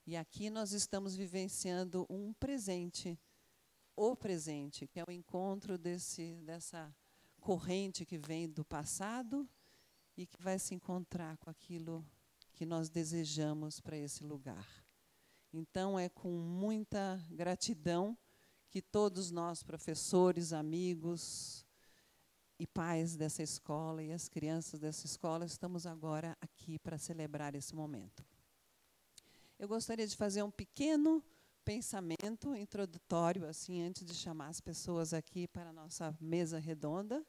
E aqui nós estamos vivenciando um presente, o presente, que é o encontro dessa corrente que vem do passado e que vai se encontrar com aquilo que nós desejamos para esse lugar. Então, é com muita gratidão que todos nós, professores, amigos e pais dessa escola e as crianças dessa escola, estamos agora aqui para celebrar esse momento. Eu gostaria de fazer um pequeno pensamento introdutório, assim, antes de chamar as pessoas aqui para a nossa mesa redonda.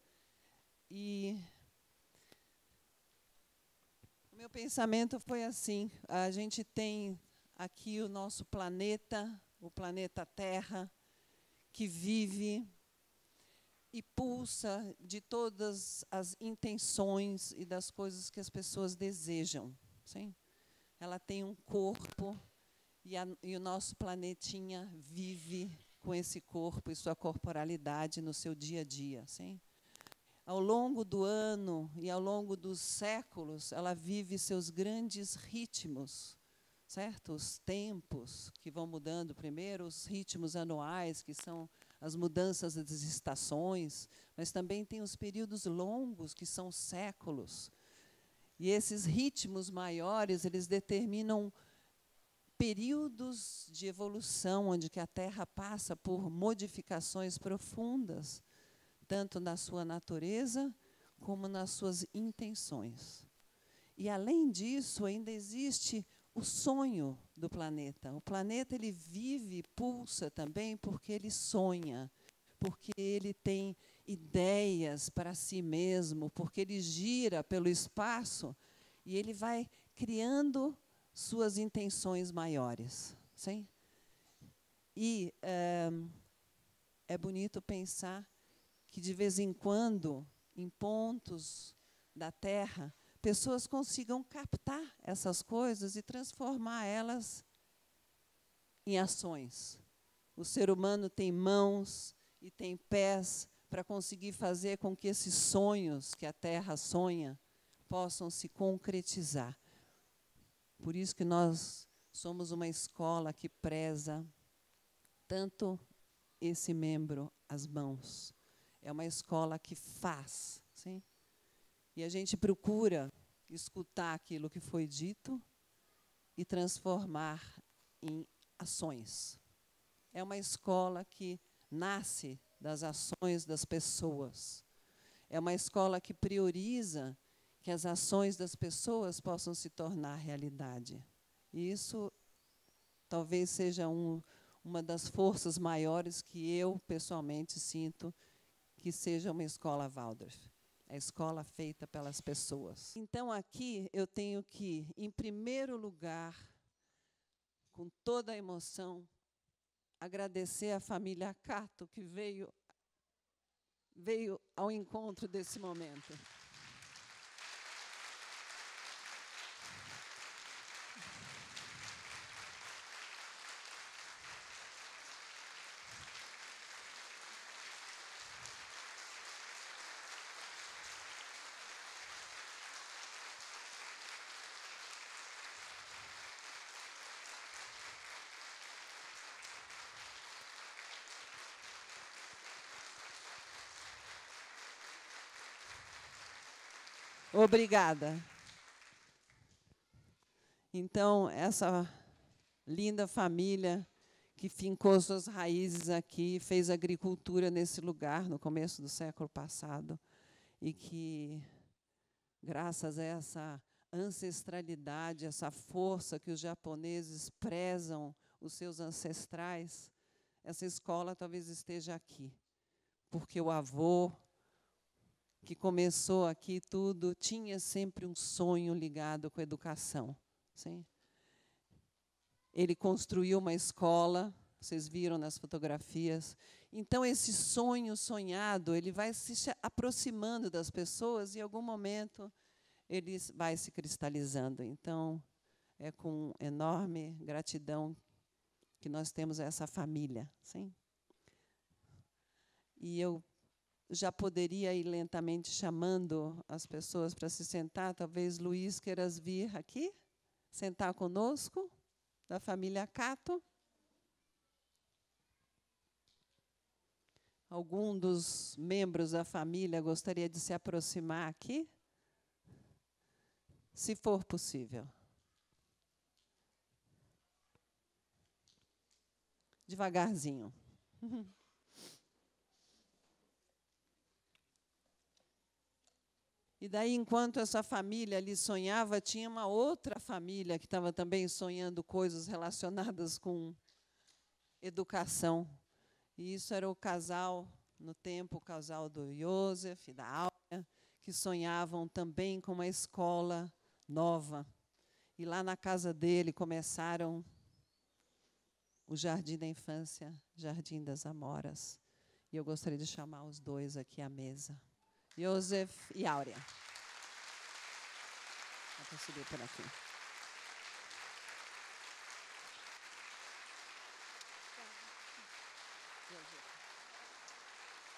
E o meu pensamento foi assim: a gente tem aqui o nosso planeta, o planeta Terra, que vive e pulsa de todas as intenções e das coisas que as pessoas desejam. Sim? Ela tem um corpo e o nosso planetinha vive com esse corpo e sua corporalidade no seu dia a dia. Sim? Ao longo do ano e ao longo dos séculos, ela vive seus grandes ritmos, certo? Os tempos que vão mudando primeiro, os ritmos anuais, que são as mudanças das estações, mas também tem os períodos longos, que são séculos. E esses ritmos maiores, eles determinam períodos de evolução, onde que a Terra passa por modificações profundas, tanto na sua natureza, como nas suas intenções. E, além disso, ainda existe o sonho do planeta. O planeta ele vive, pulsa também, porque ele sonha, porque ele tem ideias para si mesmo, porque ele gira pelo espaço e ele vai criando suas intenções maiores. Sim? E é bonito pensar que, de vez em quando, em pontos da Terra, pessoas consigam captar essas coisas e transformar elas em ações. O ser humano tem mãos e tem pés para conseguir fazer com que esses sonhos que a Terra sonha possam se concretizar. Por isso que nós somos uma escola que preza tanto esse membro, as mãos. É uma escola que faz, sim? E a gente procura escutar aquilo que foi dito e transformar em ações. É uma escola que nasce das ações das pessoas. É uma escola que prioriza que as ações das pessoas possam se tornar realidade. E isso talvez seja uma das forças maiores que eu, pessoalmente, sinto que seja uma escola Waldorf. A escola feita pelas pessoas. Então, aqui, eu tenho que, em primeiro lugar, com toda a emoção, agradecer à família Cato, que veio ao encontro desse momento. Obrigada. Então, essa linda família que fincou suas raízes aqui, fez agricultura nesse lugar no começo do século passado, e que, graças a essa ancestralidade, essa força que os japoneses prezam os seus ancestrais, essa escola talvez esteja aqui, porque o avô, que começou aqui tudo, tinha sempre um sonho ligado com a educação. Sim? Ele construiu uma escola, vocês viram nas fotografias. Então, esse sonho sonhado, ele vai se aproximando das pessoas e, em algum momento, ele vai se cristalizando. Então, é com enorme gratidão que nós temos essa família. Sim? E eu já poderia ir lentamente chamando as pessoas para se sentar. Talvez Luiz queiras vir aqui, sentar conosco. da família Cato. Algum dos membros da família gostaria de se aproximar aqui? Se for possível. Devagarzinho. E daí, enquanto essa família ali sonhava, tinha uma outra família que estava também sonhando coisas relacionadas com educação. E isso era o casal, no tempo, o casal do Joseph e da Áurea, que sonhavam também com uma escola nova. E lá na casa dele começaram o Jardim da Infância, Jardim das Amoras. E eu gostaria de chamar os dois aqui à mesa. Joseph e Áurea. Vou subir por aqui.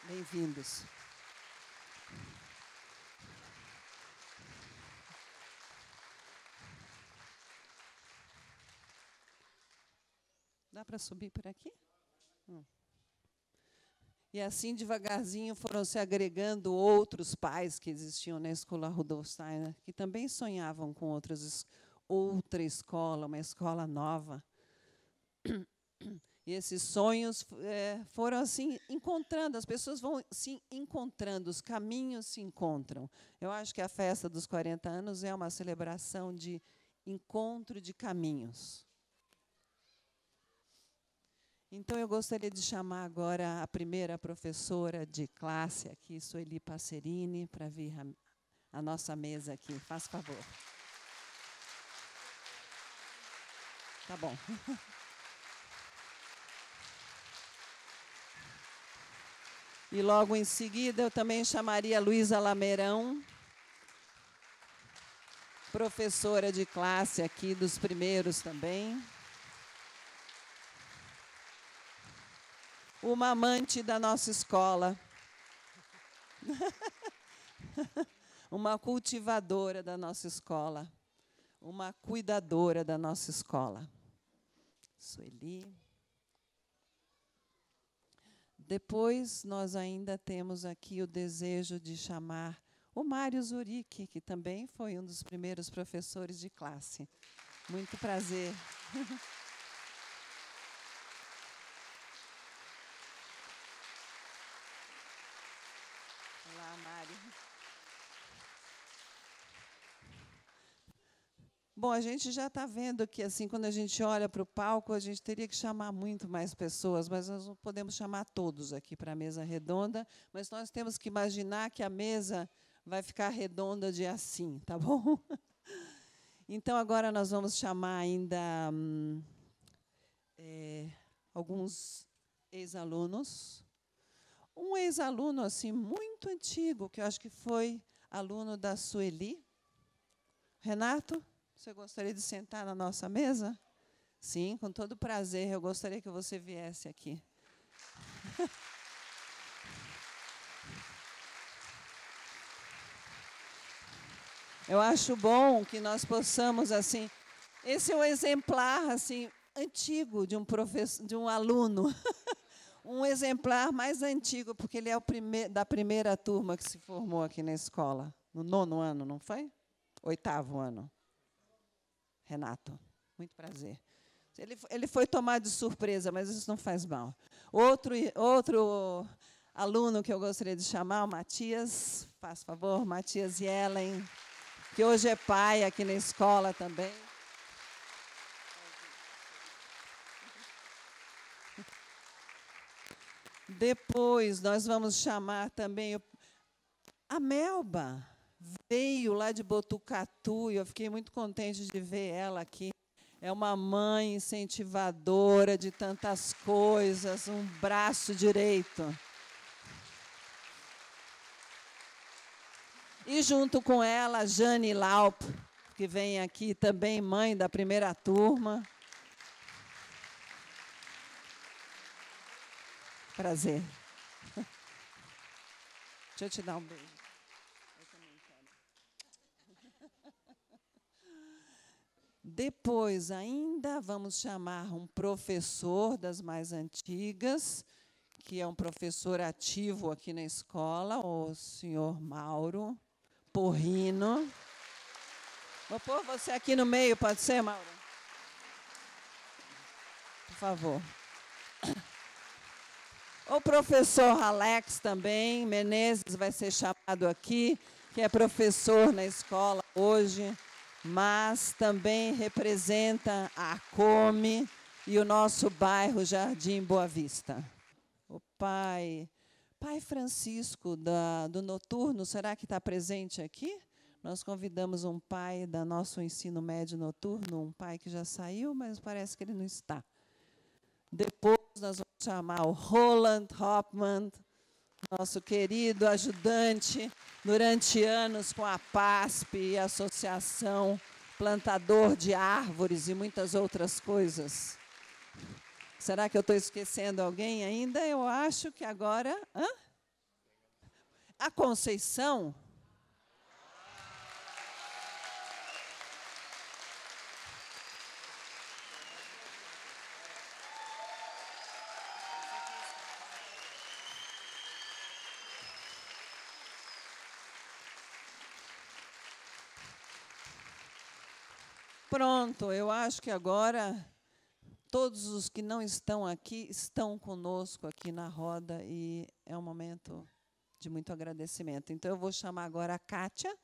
Bem-vindos. Dá para subir por aqui? E assim, devagarzinho, foram se agregando outros pais que existiam na escola Rudolf Steiner, que também sonhavam com outra escola, uma escola nova. E esses sonhos foram assim encontrando, as pessoas vão se encontrando, os caminhos se encontram. Eu acho que a festa dos 40 anos é uma celebração de encontro de caminhos. Então, eu gostaria de chamar agora a primeira professora de classe aqui, Sueli Passerini, para vir à nossa mesa aqui. Faz favor. Tá bom. E logo em seguida eu também chamaria a Luísa Lameirão, professora de classe aqui dos primeiros também. Uma amante da nossa escola. Uma cultivadora da nossa escola. Uma cuidadora da nossa escola. Sueli. Depois, nós ainda temos aqui o desejo de chamar o Mário Zuric, que também foi um dos primeiros professores de classe. Muito prazer. Olá, Mário. Bom, a gente já está vendo que, assim, quando a gente olha para o palco, a gente teria que chamar muito mais pessoas, mas nós não podemos chamar todos aqui para a mesa redonda, mas nós temos que imaginar que a mesa vai ficar redonda de assim, tá bom? Então, agora nós vamos chamar ainda alguns ex-alunos. Um ex-aluno assim, muito antigo, que eu acho que foi aluno da Sueli. Renato? Você gostaria de sentar na nossa mesa? Sim, com todo prazer. Eu gostaria que você viesse aqui. Eu acho bom que nós possamos assim. Esse é um exemplar assim antigo de um aluno, um exemplar mais antigo, porque ele é o da primeira turma que se formou aqui na escola, no 9º ano, não foi? 8º ano. Renato, muito prazer. Ele foi tomado de surpresa, mas isso não faz mal. Outro aluno que eu gostaria de chamar, o Matias, faz favor, Matias Yellen, que hoje é pai aqui na escola também. Depois, nós vamos chamar também a Melba. Veio lá de Botucatu e eu fiquei muito contente de ver ela aqui. É uma mãe incentivadora de tantas coisas, um braço direito. E junto com ela, a Jane Laup, que vem aqui também, mãe da primeira turma. Prazer. Deixa eu te dar um beijo. Depois, ainda, vamos chamar um professor das mais antigas, que é um professor ativo aqui na escola, o senhor Mauro Porrino. Vou pôr você aqui no meio, pode ser, Mauro? Por favor. O professor Alex também, Menezes vai ser chamado aqui, que é professor na escola hoje, mas também representa a Come e o nosso bairro Jardim Boa Vista. O pai Francisco do Noturno, será que está presente aqui? Nós convidamos um pai do nosso ensino médio noturno, um pai que já saiu, mas parece que ele não está. Depois nós vamos chamar o Roland Hoffman, nosso querido ajudante durante anos com a PASP e a Associação Plantador de Árvores e muitas outras coisas. Será que eu estou esquecendo alguém ainda? Eu acho que agora... A Conceição... Pronto, eu acho que agora todos os que não estão aqui estão conosco aqui na roda e é um momento de muito agradecimento. Então, eu vou chamar agora a Kátia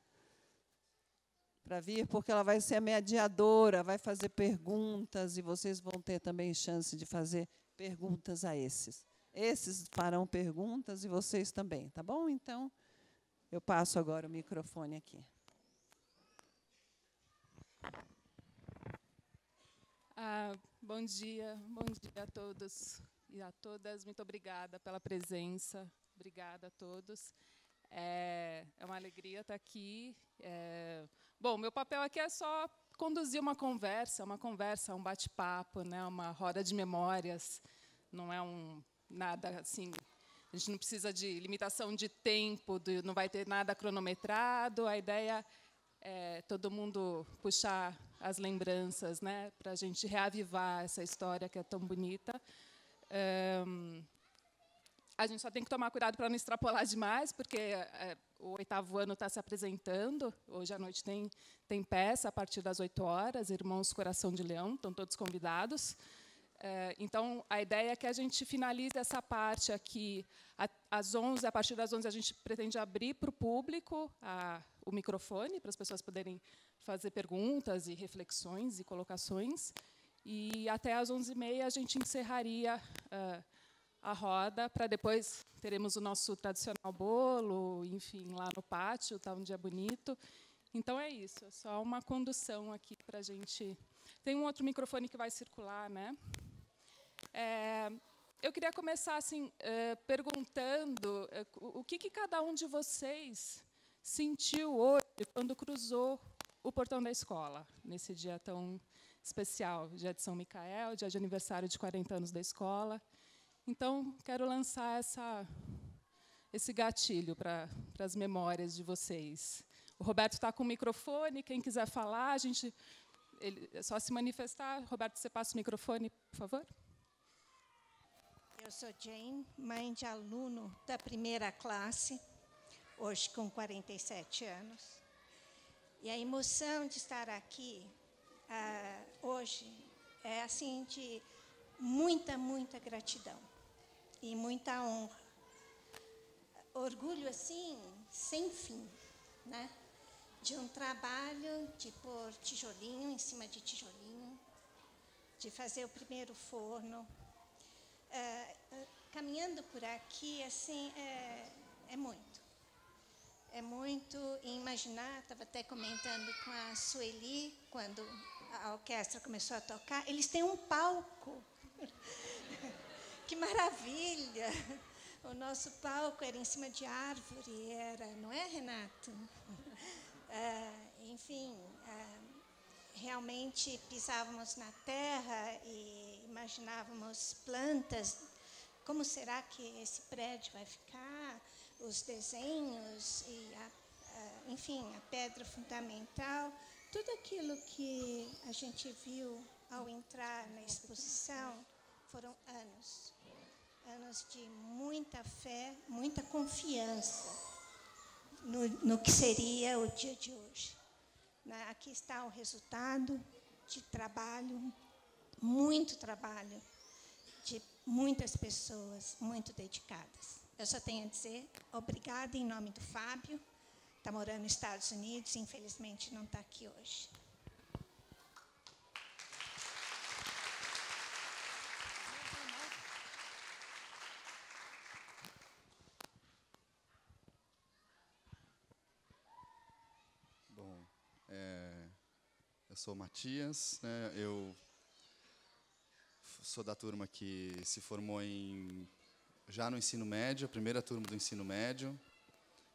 para vir, porque ela vai ser a mediadora, vai fazer perguntas e vocês vão ter também chance de fazer perguntas a esses. Esses farão perguntas e vocês também, tá bom? Então, eu passo agora o microfone aqui. Bom dia a todos e a todas. Muito obrigada pela presença. Obrigada a todos. É uma alegria estar aqui. Bom, meu papel aqui é só conduzir uma conversa, um bate-papo, né, uma roda de memórias. Não é nada assim. A gente não precisa de limitação de tempo, não vai ter nada cronometrado. A ideia é todo mundo puxar as lembranças, né, para a gente reavivar essa história que é tão bonita. A gente só tem que tomar cuidado para não extrapolar demais, porque o 8º ano está se apresentando. Hoje à noite tem peça a partir das 8 horas, Irmãos Coração de Leão, estão todos convidados. Então, a ideia é que a gente finalize essa parte aqui às 11. A partir das 11, a gente pretende abrir para o público o microfone, para as pessoas poderem fazer perguntas e reflexões e colocações. E até às 11h30 a gente encerraria a roda, para depois teremos o nosso tradicional bolo, enfim, lá no pátio, está um dia bonito. Então, é isso, é só uma condução aqui para a gente... Tem um outro microfone que vai circular, né? Eu queria começar assim, perguntando o que cada um de vocês sentiu hoje quando cruzou o portão da escola, nesse dia tão especial, dia de São Micael, dia de aniversário de 40 anos da escola. Então, quero lançar esse gatilho para as memórias de vocês. O Roberto está com o microfone, quem quiser falar, é só se manifestar. Roberto, você passa o microfone, por favor? Eu sou Jane, mãe de aluno da 1ª classe, hoje com 47 anos. E a emoção de estar aqui hoje é assim de muita, muita gratidão e muita honra. Orgulho assim, sem fim, né? De um trabalho de pôr tijolinho em cima de tijolinho, de fazer o primeiro forno. Caminhando por aqui, assim, é muito. É muito imaginar, estava até comentando com a Sueli, quando a orquestra começou a tocar, eles têm um palco. Que maravilha! O nosso palco era em cima de árvore, não é, Renato? Enfim, realmente pisávamos na terra e imaginávamos plantas. Como será que esse prédio vai ficar? Os desenhos e, enfim, a pedra fundamental. tudo aquilo que a gente viu ao entrar na exposição foram anos. Anos de muita fé, muita confiança no que seria o dia de hoje. Aqui está o resultado de trabalho, muito trabalho, de muitas pessoas muito dedicadas. Eu só tenho a dizer obrigada em nome do Fábio. Está morando nos Estados Unidos, infelizmente não está aqui hoje. Bom, eu sou o Matias, né? Eu sou da turma que se formou já no ensino médio, a primeira turma do ensino médio,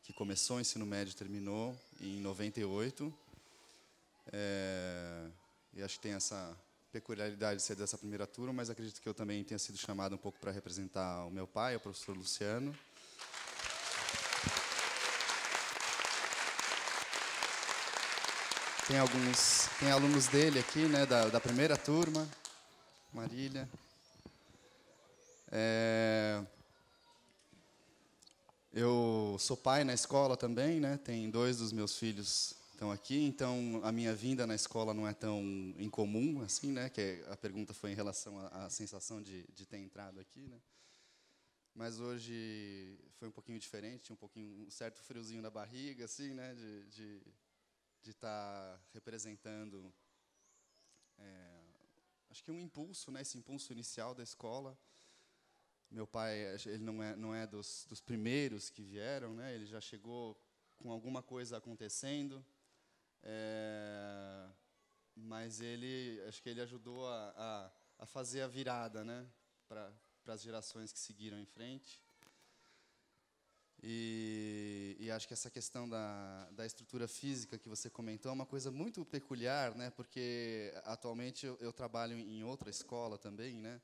que começou o ensino médio e terminou em 98. E acho que tem essa peculiaridade de ser dessa primeira turma, mas acredito que eu também tenha sido chamado um pouco para representar o meu pai, o professor Luciano. Tem alunos dele aqui, né, da primeira turma. Marília. Eu sou pai na escola também, né? Tem 2 dos meus filhos estão aqui, então a minha vinda na escola não é tão incomum assim, né? Que a pergunta foi em relação à sensação de ter entrado aqui, né? Mas hoje foi um pouquinho diferente, tinha um certo friozinho na barriga, assim, né? De estar representando, acho que um impulso, né? Esse impulso inicial da escola. Meu pai, ele não é dos primeiros que vieram, né? Ele já chegou com alguma coisa acontecendo, mas acho que ele ajudou a fazer a virada, né? Para as gerações que seguiram em frente. E acho que essa questão da estrutura física que você comentou é uma coisa muito peculiar, né? Porque atualmente eu trabalho em outra escola também, né?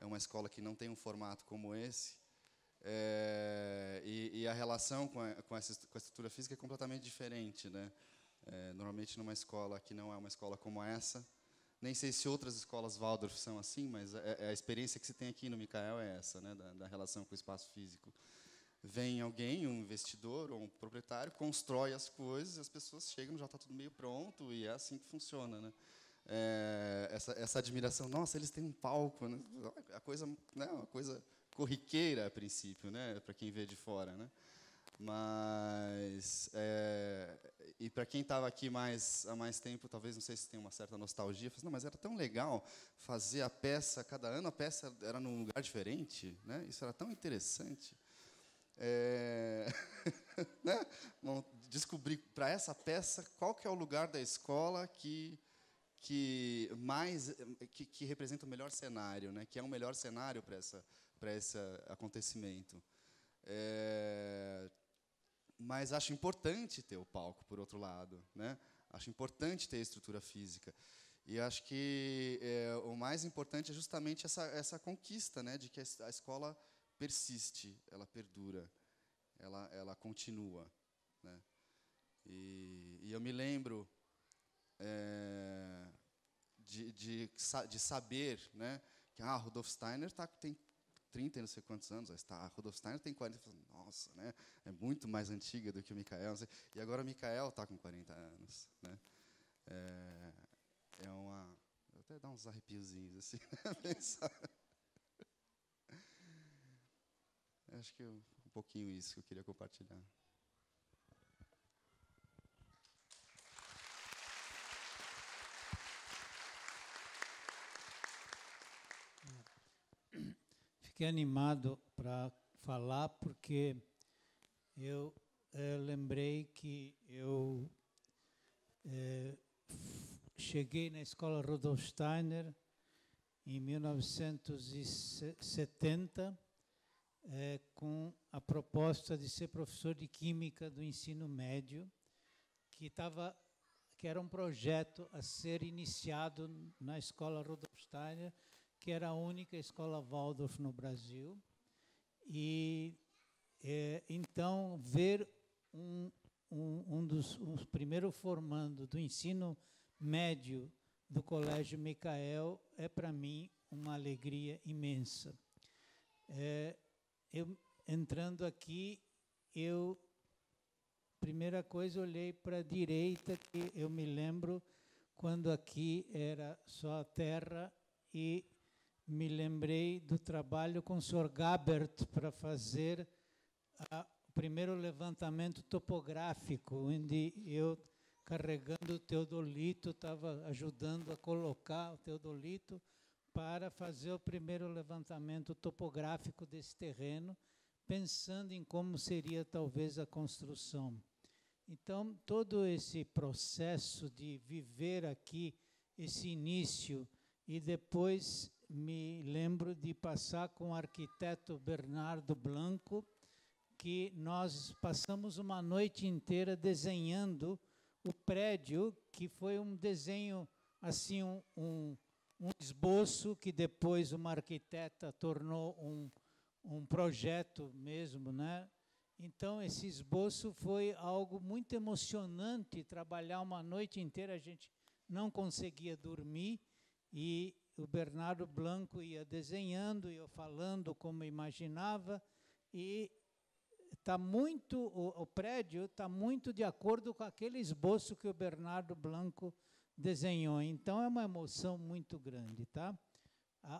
É uma escola que não tem um formato como esse. E a relação com a estrutura física é completamente diferente, né? Normalmente, numa escola que não é uma escola como essa, nem sei se outras escolas Waldorf são assim, mas a experiência que se tem aqui no Michael é essa, né? Da relação com o espaço físico. Vem alguém, um investidor ou um proprietário, constrói as coisas, as pessoas chegam, já está tudo meio pronto, e é assim que funciona, né? Essa admiração, nossa, eles têm um palco, né? A coisa, né? Uma coisa corriqueira a princípio, né? Para quem vê de fora, né? Mas e para quem estava aqui há mais tempo, talvez, não sei se tem uma certa nostalgia, não, mas era tão legal fazer a peça, cada ano a peça era num lugar diferente, né? Isso era tão interessante. Né? Bom, descobrir para essa peça qual que é o lugar da escola que representa o melhor cenário, né? Que é o melhor cenário para esse acontecimento. Mas acho importante ter o palco, por outro lado, né? Acho importante ter a estrutura física. E acho que o mais importante é justamente essa conquista, né? De que a escola persiste, ela perdura, ela continua, né? E eu me lembro de saber, né, que Rudolf Steiner tem 30 e não sei quantos anos, Rudolf Steiner tem 40, nossa, né, é muito mais antiga do que o Michael, e agora o Michael está com 40 anos, né? Até dá uns arrepiozinhos assim, né, pensar. Acho que um pouquinho isso que eu queria compartilhar. Fiquei animado para falar porque eu lembrei que eu cheguei na escola Rudolf Steiner em 1970 com a proposta de ser professor de Química do ensino médio, que era um projeto a ser iniciado na escola Rudolf Steiner, que era a única escola Waldorf no Brasil. E então ver um o primeiro formando do ensino médio do Colégio Micael é, para mim, uma alegria imensa. Eu, entrando aqui, primeira coisa, olhei para a direita, que eu me lembro quando aqui era só a terra, e me lembrei do trabalho com o Sr. Gabert para fazer o primeiro levantamento topográfico, onde eu, carregando o teodolito, estava ajudando a colocar o teodolito para fazer o primeiro levantamento topográfico desse terreno, pensando em como seria talvez a construção. Então, todo esse processo de viver aqui, esse início, e depois me lembro de passar com o arquiteto Bernardo Blanco, que nós passamos uma noite inteira desenhando o prédio, que foi um desenho, assim, um esboço, que depois uma arquiteta tornou um projeto mesmo, né? Então, esse esboço foi algo muito emocionante, trabalhar uma noite inteira, a gente não conseguia dormir, e o Bernardo Blanco ia desenhando, e eu falando como imaginava, e o prédio está muito de acordo com aquele esboço que o Bernardo Blanco desenhou. Então, é uma emoção muito grande, tá?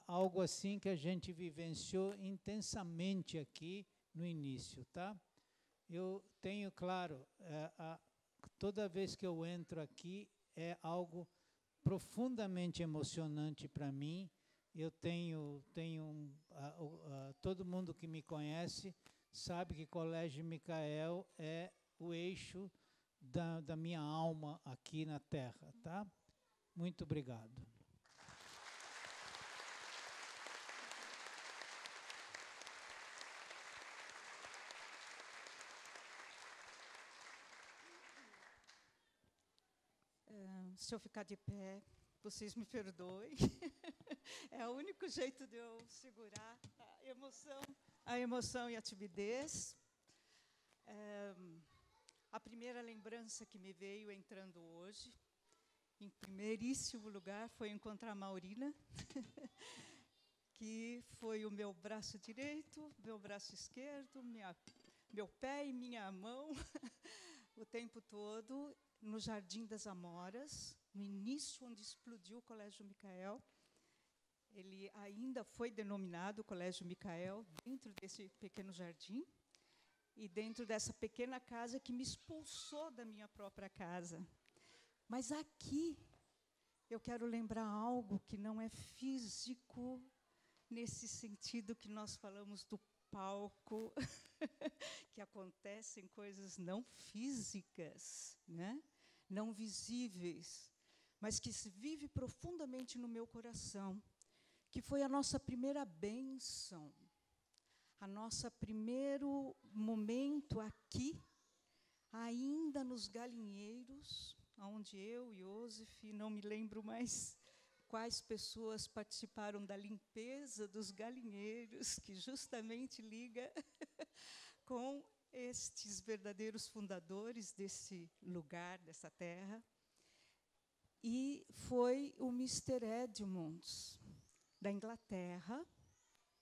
Algo assim que a gente vivenciou intensamente aqui no início, tá? Eu tenho, claro, toda vez que eu entro aqui, é algo profundamente emocionante para mim. Eu todo mundo que me conhece sabe que Colégio Micael é o eixo da minha alma aqui na Terra, tá? Muito obrigado. Se eu ficar de pé, vocês me perdoem. É o único jeito de eu segurar a emoção e a timidez. A primeira lembrança que me veio entrando hoje, em primeiríssimo lugar, foi encontrar a Maurina, que foi o meu braço direito, meu braço esquerdo, meu pé e minha mão, o tempo todo, no Jardim das Amoras, no início onde explodiu o Colégio Micael. Ele ainda foi denominado Colégio Micael, dentro desse pequeno jardim, e dentro dessa pequena casa que me expulsou da minha própria casa. Mas aqui, eu quero lembrar algo que não é físico, nesse sentido que nós falamos do palco, que acontecem coisas não físicas, né? Não visíveis, mas que se vive profundamente no meu coração, que foi a nossa primeira bênção, a nosso primeiro momento aqui, ainda nos galinheiros, onde eu e Iosef, não me lembro mais quais pessoas participaram da limpeza dos galinheiros, que justamente liga com estes verdadeiros fundadores desse lugar, dessa terra. E foi o Mr. Edmunds, da Inglaterra,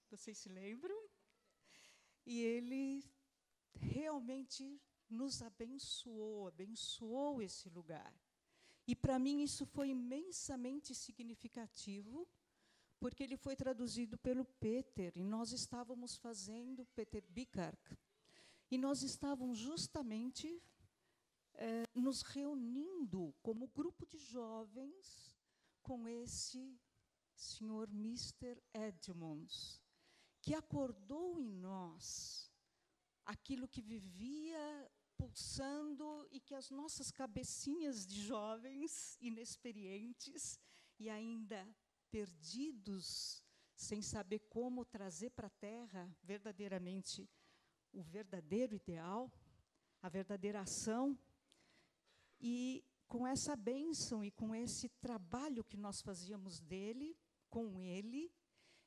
vocês se lembram? E ele realmente nos abençoou esse lugar. E, para mim, isso foi imensamente significativo, porque ele foi traduzido pelo Peter, e nós estávamos fazendo, Peter Bikark, e nós estávamos justamente nos reunindo como grupo de jovens com esse senhor Mr. Edmunds, que acordou em nós aquilo que vivia pulsando e que as nossas cabecinhas de jovens inexperientes e ainda perdidos, sem saber como trazer para a terra verdadeiramente o verdadeiro ideal, a verdadeira ação. E com essa bênção e com esse trabalho que nós fazíamos dele, com ele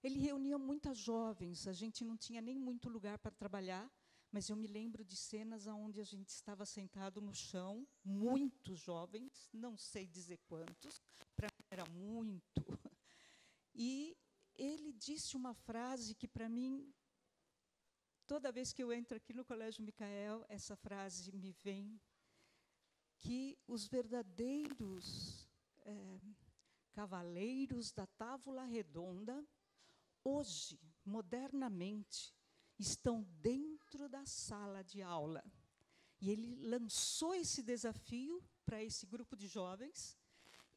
reunia muitas jovens. A gente não tinha nem muito lugar para trabalhar, mas eu me lembro de cenas onde a gente estava sentado no chão, muitos jovens, não sei dizer quantos, para mim era muito. E ele disse uma frase que, para mim, toda vez que eu entro aqui no Colégio Micael, essa frase me vem, que os verdadeiros cavaleiros da Távola Redonda, hoje, modernamente, estão dentro da sala de aula. E ele lançou esse desafio para esse grupo de jovens,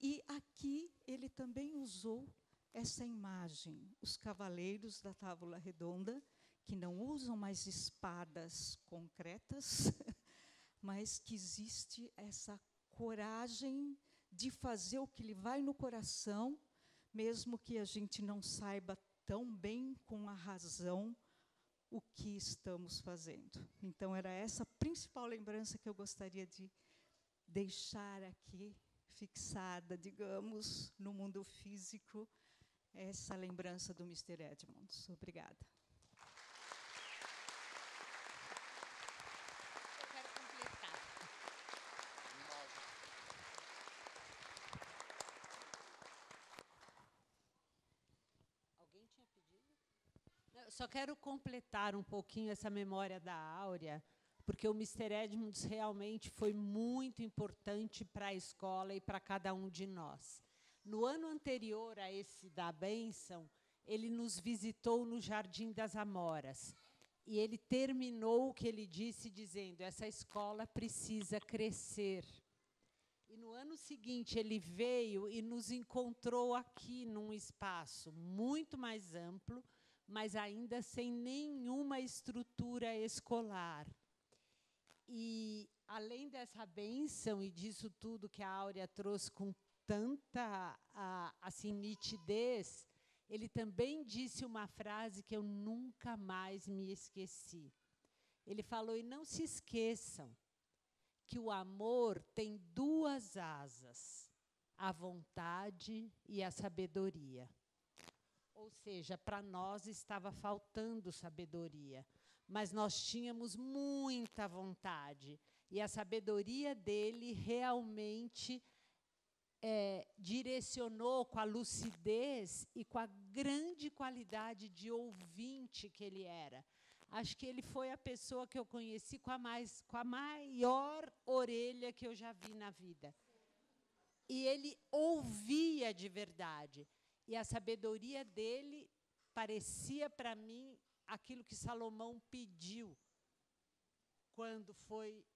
e aqui ele também usou essa imagem, os cavaleiros da Távola Redonda, que não usam mais espadas concretas, mas que existe essa coragem de fazer o que lhe vai no coração, mesmo que a gente não saiba tão bem com a razão o que estamos fazendo. Então, era essa a principal lembrança que eu gostaria de deixar aqui, fixada, digamos, no mundo físico, essa lembrança do Mr. Edmonds. Obrigada. Eu quero completar. Alguém tinha pedido? Eu só quero completar um pouquinho essa memória da Áurea, porque o Mr. Edmonds realmente foi muito importante para a escola e para cada um de nós. No ano anterior a esse da bênção, ele nos visitou no Jardim das Amoras. E ele terminou o que ele disse dizendo: essa escola precisa crescer. E no ano seguinte, ele veio e nos encontrou aqui num espaço muito mais amplo, mas ainda sem nenhuma estrutura escolar. E, além dessa bênção e disso tudo que a Áurea trouxe com tanta assim, nitidez, ele também disse uma frase que eu nunca mais me esqueci. Ele falou: e não se esqueçam que o amor tem duas asas, a vontade e a sabedoria. Ou seja, para nós estava faltando sabedoria, mas nós tínhamos muita vontade. E a sabedoria dele realmente direcionou com a lucidez e com a grande qualidade de ouvinte que ele era. Acho que ele foi a pessoa que eu conheci com a maior orelha que eu já vi na vida. E ele ouvia de verdade. E a sabedoria dele parecia para mim aquilo que Salomão pediu quando foi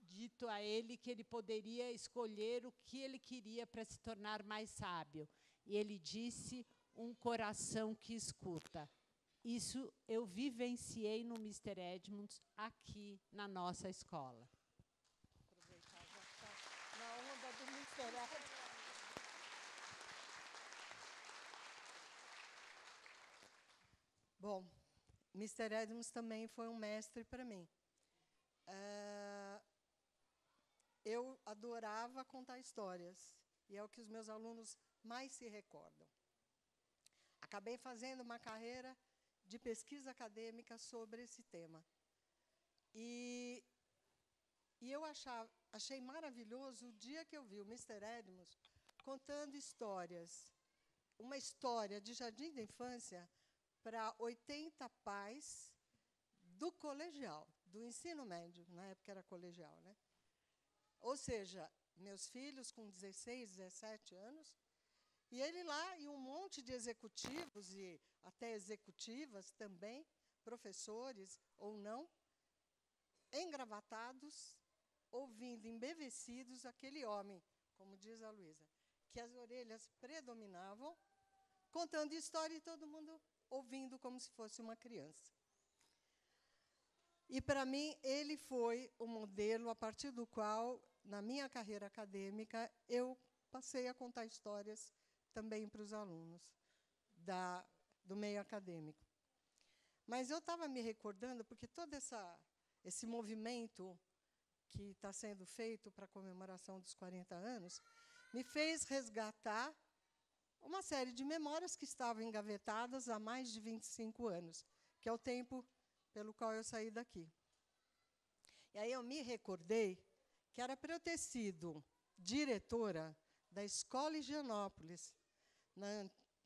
dito a ele que ele poderia escolher o que ele queria para se tornar mais sábio. E ele disse: um coração que escuta. Isso eu vivenciei no Mr. Edmonds aqui na nossa escola. Aproveitar já está na onda do Mr. Edmonds. Bom, Mr. Edmonds também foi um mestre para mim. Eu adorava contar histórias, e é o que os meus alunos mais se recordam. Acabei fazendo uma carreira de pesquisa acadêmica sobre esse tema. E eu achei maravilhoso o dia que eu vi o Mr. Edmonds contando histórias, uma história de jardim da infância para 80 pais do colegial, do ensino médio, na época era colegial, né? Ou seja, meus filhos com 16, 17 anos, e ele lá, e um monte de executivos e até executivas também, professores ou não, engravatados, ouvindo, embevecidos, aquele homem, como diz a Luísa, que as orelhas predominavam, contando história e todo mundo ouvindo como se fosse uma criança. E, para mim, ele foi o modelo a partir do qual, na minha carreira acadêmica, eu passei a contar histórias também para os alunos do meio acadêmico. Mas eu estava me recordando, porque todo esse movimento que está sendo feito para a comemoração dos 40 anos, me fez resgatar uma série de memórias que estavam engavetadas há mais de 25 anos, que é o tempo pelo qual eu saí daqui. E aí eu me recordei que era para eu ter sido diretora da escola Higienópolis.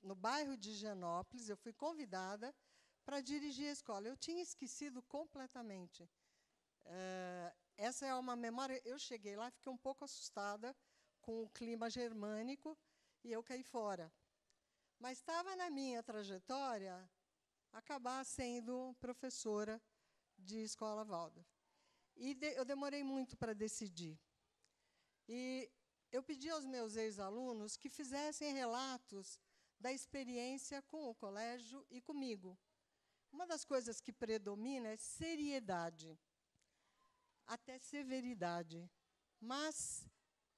No bairro de Higienópolis, eu fui convidada para dirigir a escola. Eu tinha esquecido completamente. Essa é uma memória. Eu cheguei lá, fiquei um pouco assustada com o clima germânico e eu caí fora. Mas estava na minha trajetória acabar sendo professora de escola Waldorf. E eu demorei muito para decidir. E eu pedi aos meus ex-alunos que fizessem relatos da experiência com o colégio e comigo. Uma das coisas que predomina é seriedade, até severidade. Mas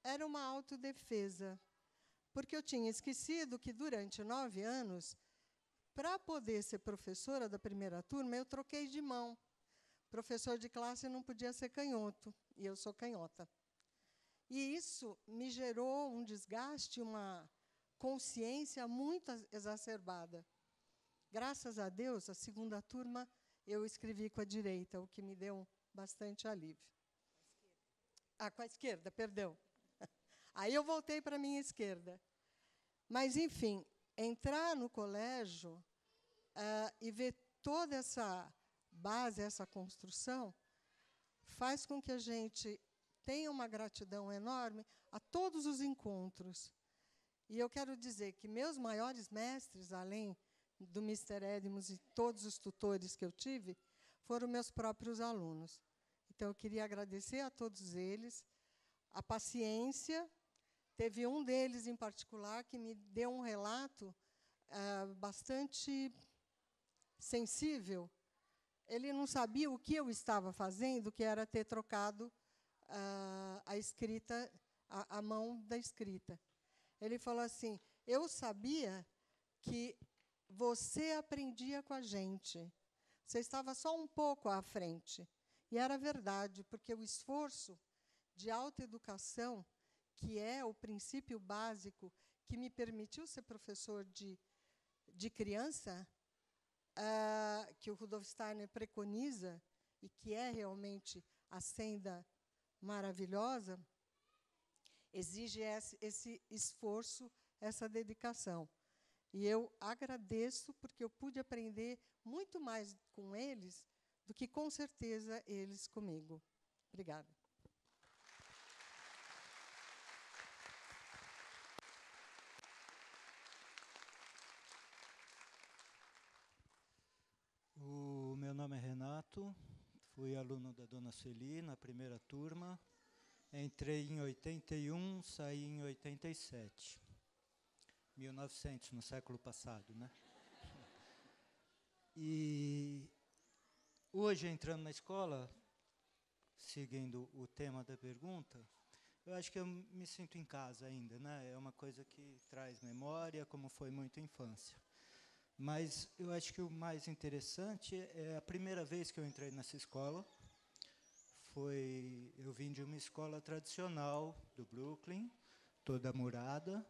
era uma autodefesa, porque eu tinha esquecido que, durante 9 anos, para poder ser professora da primeira turma, eu troquei de mão. Professor de classe não podia ser canhoto, e eu sou canhota. E isso me gerou um desgaste, uma consciência muito exacerbada. Graças a Deus, a segunda turma eu escrevi com a direita, o que me deu bastante alívio. Com a esquerda, perdão. Aí eu voltei para a minha esquerda. Mas, enfim, entrar no colégio e ver toda essa base, essa construção, faz com que a gente tenha uma gratidão enorme a todos os encontros. E eu quero dizer que meus maiores mestres, além do Mr. Edmunds e todos os tutores que eu tive, foram meus próprios alunos. Então, eu queria agradecer a todos eles a paciência. Teve um deles, em particular, que me deu um relato bastante sensível. Ele não sabia o que eu estava fazendo, que era ter trocado a escrita, a mão da escrita. Ele falou assim: eu sabia que você aprendia com a gente. Você estava só um pouco à frente. E era verdade, porque o esforço de autoeducação, que é o princípio básico que me permitiu ser professor de criança, que o Rudolf Steiner preconiza, e que é realmente a senda maravilhosa, exige esse esforço, essa dedicação. E eu agradeço, porque eu pude aprender muito mais com eles do que, com certeza, eles comigo. Obrigada. O meu nome é Renato, fui aluno da Dona Sueli na primeira turma. Entrei em 81, saí em 87. 1900, no século passado, né? E hoje, entrando na escola, seguindo o tema da pergunta, eu acho que eu me sinto em casa ainda, né? É uma coisa que traz memória, como foi muito infância. Mas eu acho que o mais interessante é a primeira vez que eu entrei nessa escola. Eu vim de uma escola tradicional do Brooklyn, toda murada,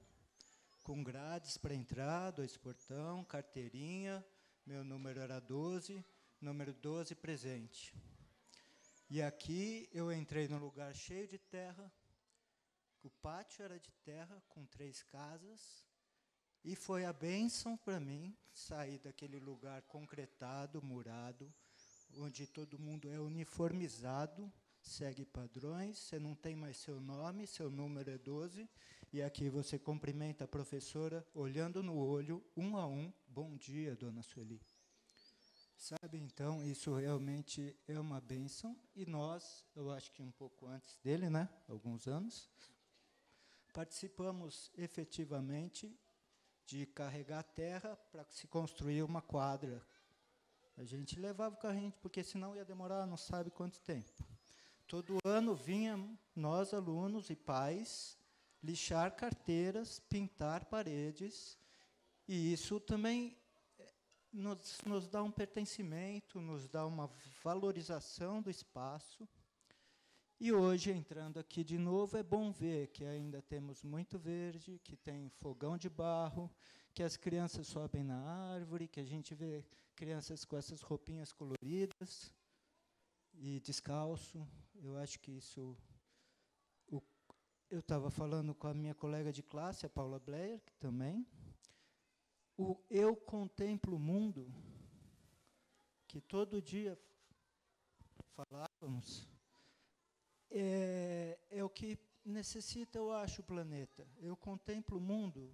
com grades para entrar, 2 portão, carteirinha, meu número era 12, número 12 presente. E aqui eu entrei num lugar cheio de terra, o pátio era de terra, com 3 casas, e foi a bênção para mim sair daquele lugar concretado, murado, onde todo mundo é uniformizado, segue padrões, você não tem mais seu nome, seu número é 12, e aqui você cumprimenta a professora, olhando no olho, um a um, bom dia, Dona Sueli. Sabe, então, isso realmente é uma bênção, e nós, eu acho que um pouco antes dele, né, alguns anos, participamos efetivamente de carregar terra para se construir uma quadra. A gente levava o carrinho, porque senão ia demorar não sabe quanto tempo. Todo ano vinham nós, alunos e pais, lixar carteiras, pintar paredes, e isso também nos dá um pertencimento, nos dá uma valorização do espaço. E hoje, entrando aqui de novo, é bom ver que ainda temos muito verde, que tem fogão de barro, que as crianças sobem na árvore, que a gente vê crianças com essas roupinhas coloridas e descalço. eu acho que isso... Eu estava falando com a minha colega de classe, a Paula Bleyer, que também. O eu contemplo o mundo, que todo dia falávamos, é o que necessita, eu acho, o planeta. Eu contemplo o mundo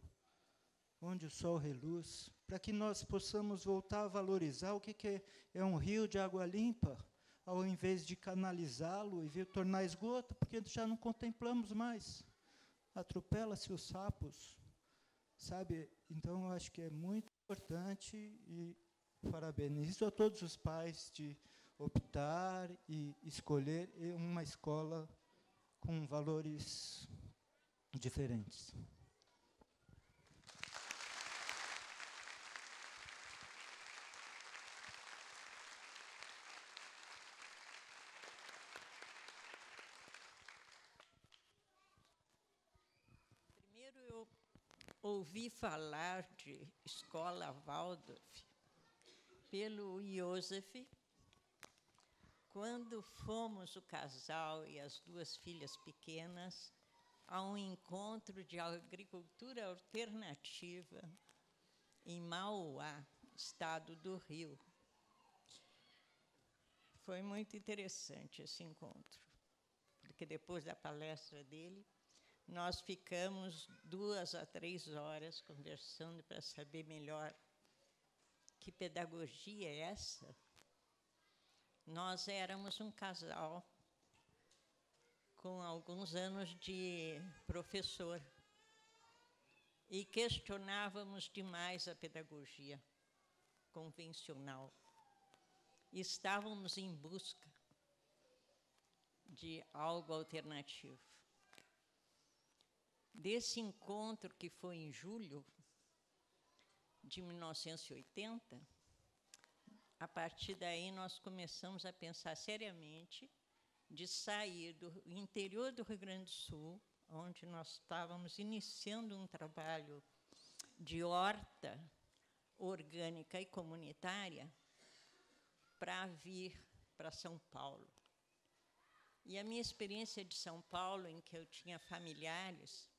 onde o sol reluz, para que nós possamos voltar a valorizar o que é um rio de água limpa, ao invés de canalizá-lo e tornar esgoto, porque já não contemplamos mais. Atropela-se os sapos, sabe? Então, eu acho que é muito importante e parabenizo a todos os pais de optar e escolher uma escola com valores diferentes. Primeiro, eu ouvi falar de escola Waldorf pelo Josef, quando fomos o casal e as duas filhas pequenas a um encontro de agricultura alternativa em Mauá, estado do Rio. Foi muito interessante esse encontro, porque depois da palestra dele, nós ficamos 2 a 3 horas conversando para saber melhor que pedagogia é essa. Nós éramos um casal com alguns anos de professor e questionávamos demais a pedagogia convencional. Estávamos em busca de algo alternativo. Desse encontro, que foi em julho de 1980, a partir daí nós começamos a pensar seriamente de sair do interior do Rio Grande do Sul, onde nós estávamos iniciando um trabalho de horta orgânica e comunitária, para vir para São Paulo. E a minha experiência de São Paulo, em que eu tinha familiares,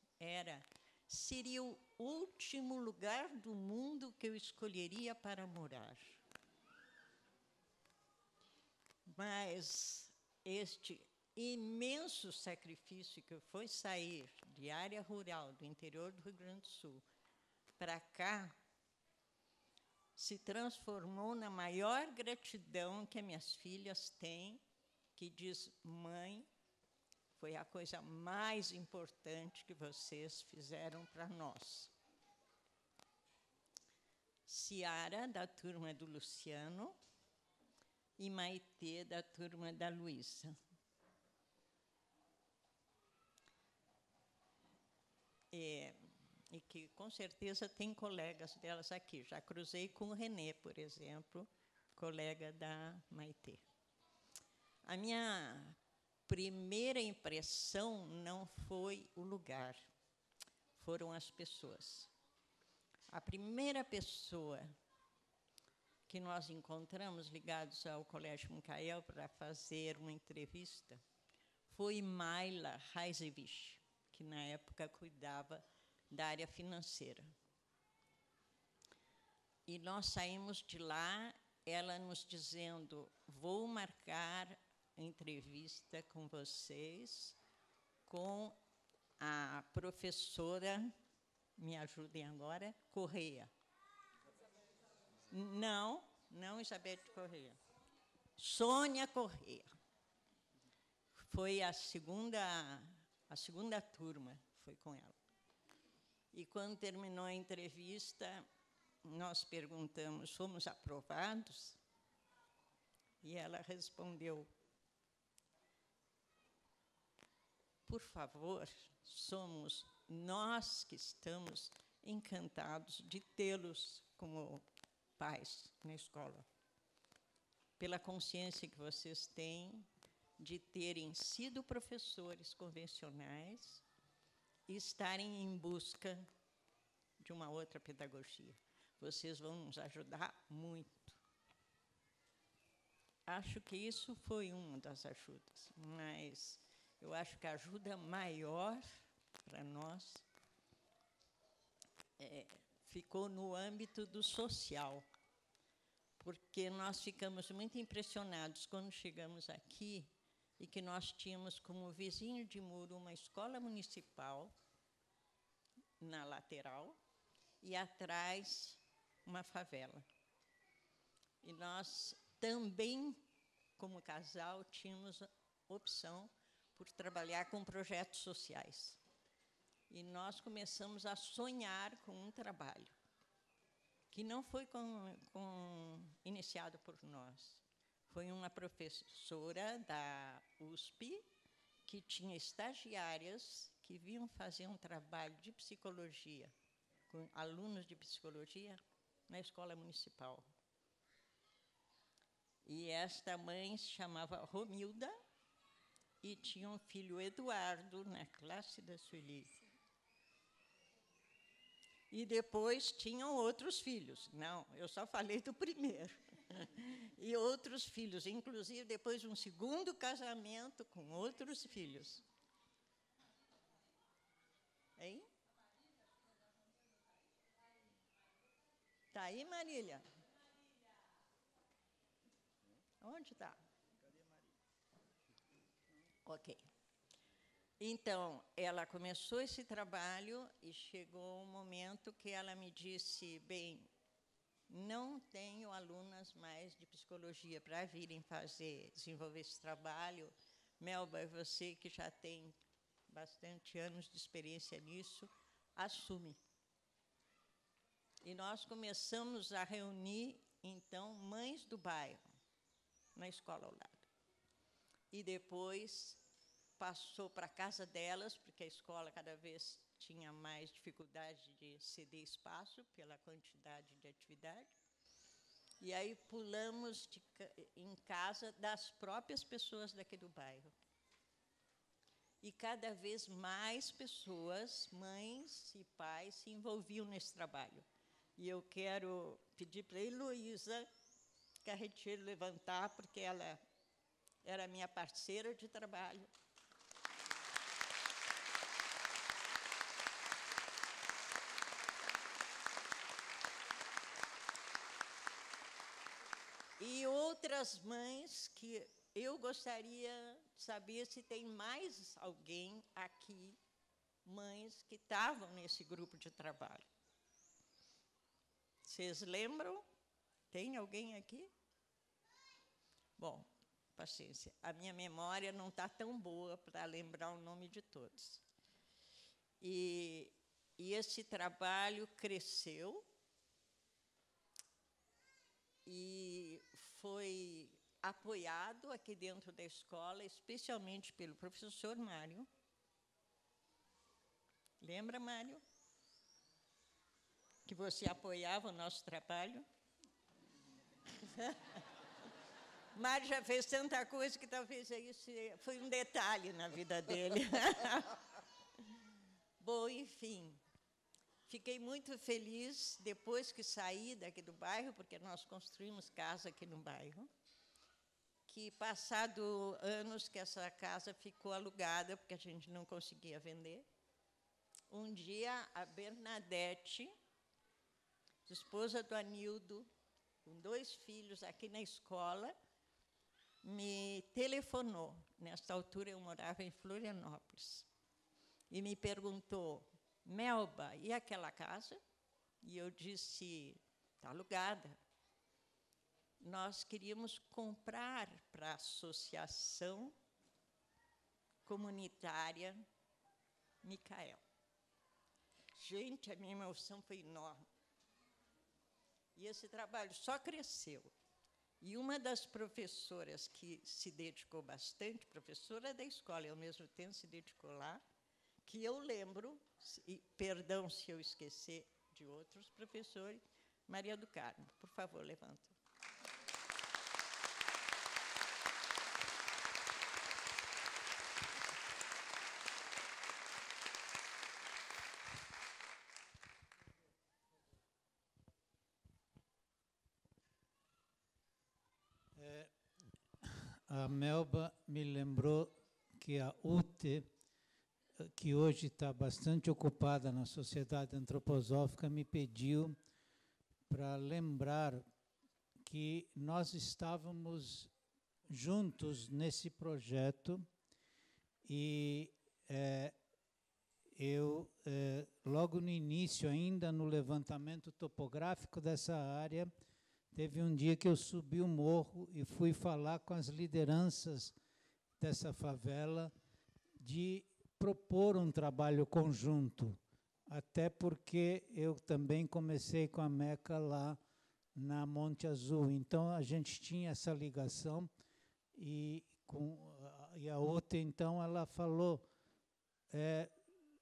seria o último lugar do mundo que eu escolheria para morar. Mas este imenso sacrifício que foi sair de área rural do interior do Rio Grande do Sul para cá se transformou na maior gratidão que as minhas filhas têm, que diz: mãe, foi a coisa mais importante que vocês fizeram para nós. Ciara, da turma do Luciano, e Maitê, da turma da Luísa. E que, com certeza, tem colegas delas aqui. Já cruzei com o Renê, por exemplo, colega da Maitê. A minha primeira impressão não foi o lugar, foram as pessoas. A primeira pessoa que nós encontramos ligados ao Colégio Micael para fazer uma entrevista foi Maila Reisevich, que na época cuidava da área financeira. E nós saímos de lá, ela nos dizendo: vou marcar entrevista com vocês, com a professora, me ajudem agora, Correia. Não, Isabel Correia. Sônia Correia. Foi a segunda turma, foi com ela. E quando terminou a entrevista, nós perguntamos: fomos aprovados? E ela respondeu: por favor, somos nós que estamos encantados de tê-los como pais na escola, pela consciência que vocês têm de terem sido professores convencionais e estarem em busca de uma outra pedagogia. Vocês vão nos ajudar muito. acho que isso foi uma das ajudas, mas eu acho que a ajuda maior para nós ficou no âmbito do social, porque nós ficamos muito impressionados quando chegamos aqui e que nós tínhamos como vizinho de muro uma escola municipal na lateral e atrás uma favela. E nós também, como casal, tínhamos opção por trabalhar com projetos sociais. E nós começamos a sonhar com um trabalho que não foi iniciado por nós. Foi uma professora da USP que tinha estagiárias que vinham fazer um trabalho de psicologia, com alunos de psicologia, na escola municipal. E esta mãe se chamava Romilda e tinha um filho, Eduardo, na classe da Sueli. E depois tinham outros filhos. Não, eu só falei do primeiro. E outros filhos, inclusive depois um segundo casamento com outros filhos. Hein? Está aí, Marília? Onde está? Ok. Então, ela começou esse trabalho e chegou um momento que ela me disse, bem, não tenho alunas mais de psicologia para virem desenvolver esse trabalho. Melba, você que já tem bastante anos de experiência nisso, assume. E nós começamos a reunir, então, mães do bairro, na escola ao lado. E depois passou para a casa delas, porque a escola cada vez tinha mais dificuldade de ceder espaço pela quantidade de atividade. E aí pulamos em casa das próprias pessoas daqui do bairro. E cada vez mais pessoas, mães e pais, se envolviam nesse trabalho. E eu quero pedir para a Heloísa Carreteiro levantar, porque ela era minha parceira de trabalho. E outras mães que eu gostaria de saber se tem mais alguém aqui, mães que estavam nesse grupo de trabalho. Vocês lembram? Tem alguém aqui? Bom, paciência. A minha memória não está tão boa para lembrar o nome de todos. E esse trabalho cresceu e foi apoiado aqui dentro da escola, especialmente pelo professor Mário. Lembra, Mário? Que você apoiava o nosso trabalho? Mário já fez tanta coisa que talvez isso foi um detalhe na vida dele. Bom, enfim, fiquei muito feliz depois que saí daqui do bairro, porque nós construímos casa aqui no bairro, que passado anos que essa casa ficou alugada, porque a gente não conseguia vender, um dia a Bernadette, esposa do Anildo, com 2 filhos aqui na escola, me telefonou. Nesta altura, eu morava em Florianópolis. E me perguntou, Melba, e aquela casa? E eu disse, está alugada. Nós queríamos comprar para a Associação Comunitária Micael. Gente, a minha emoção foi enorme. E esse trabalho só cresceu. E uma das professoras que se dedicou bastante, professora da escola, e ao mesmo tempo se dedicou lá, que eu lembro, e perdão se eu esquecer de outros professores, Maria do Carmo. Por favor, levanta. A Melba me lembrou que a UTE, que hoje está bastante ocupada na Sociedade Antroposófica, me pediu para lembrar que nós estávamos juntos nesse projeto e eu, logo no início, ainda no levantamento topográfico dessa área, teve um dia que eu subi o morro e fui falar com as lideranças dessa favela de propor um trabalho conjunto, até porque eu também comecei com a Meca lá na Monte Azul. Então, a gente tinha essa ligação e a outra, então, ela falou,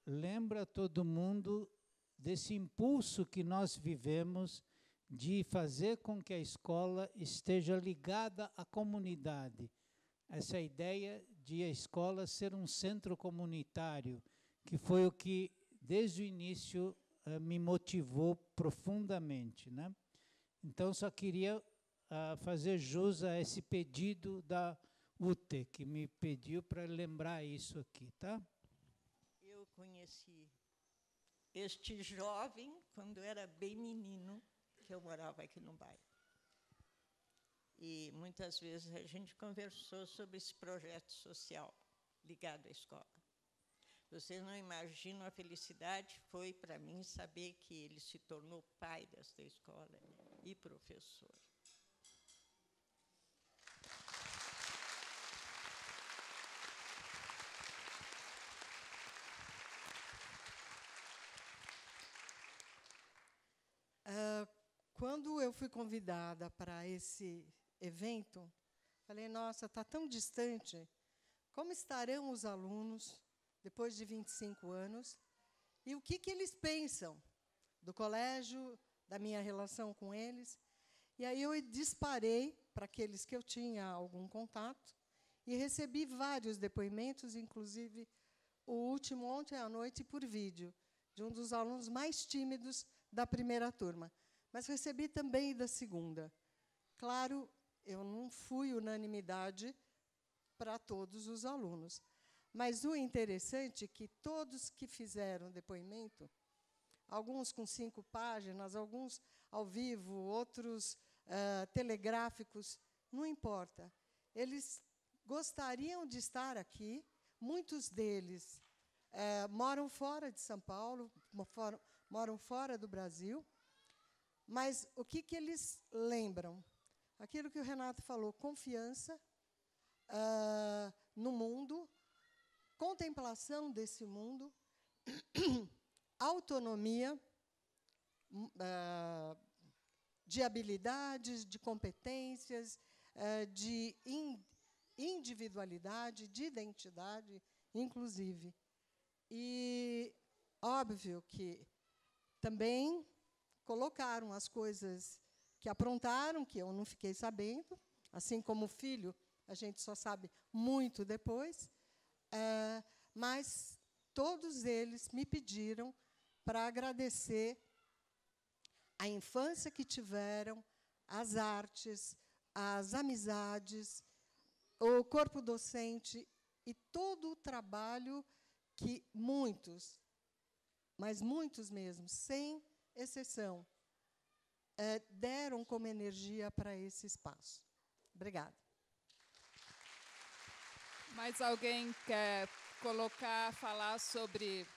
lembra todo mundo desse impulso que nós vivemos de fazer com que a escola esteja ligada à comunidade. Essa ideia de a escola ser um centro comunitário, que foi o que, desde o início, me motivou profundamente, né? Então, só queria fazer jus a esse pedido da UTE, que me pediu para lembrar isso aqui, tá? Eu conheci este jovem quando era bem menino, que eu morava aqui no bairro. E muitas vezes a gente conversou sobre esse projeto social ligado à escola. Vocês não imaginam a felicidade foi para mim saber que ele se tornou pai desta escola e professor. Quando eu fui convidada para esse evento, falei, nossa, está tão distante. Como estarão os alunos depois de 25 anos? E o que eles pensam do colégio, da minha relação com eles? E aí eu disparei para aqueles que eu tinha algum contato e recebi vários depoimentos, inclusive o último ontem à noite por vídeo, de um dos alunos mais tímidos da primeira turma. Mas recebi também da segunda. Claro, eu não fui unanimidade para todos os alunos. Mas o interessante é que todos que fizeram depoimento, alguns com 5 páginas, alguns ao vivo, outros telegráficos, não importa. Eles gostariam de estar aqui, muitos deles moram fora de São Paulo, moram fora do Brasil, mas o que eles lembram? Aquilo que o Renato falou, confiança no mundo, contemplação desse mundo, autonomia, de habilidades, de competências, de individualidade, de identidade, inclusive. E óbvio que também colocaram as coisas que aprontaram, que eu não fiquei sabendo, assim como o filho, a gente só sabe muito depois, mas todos eles me pediram para agradecer a infância que tiveram, as artes, as amizades, o corpo docente e todo o trabalho que muitos, mas muitos mesmo, sem exceção, deram como energia para esse espaço. Obrigada. Mais alguém quer falar sobre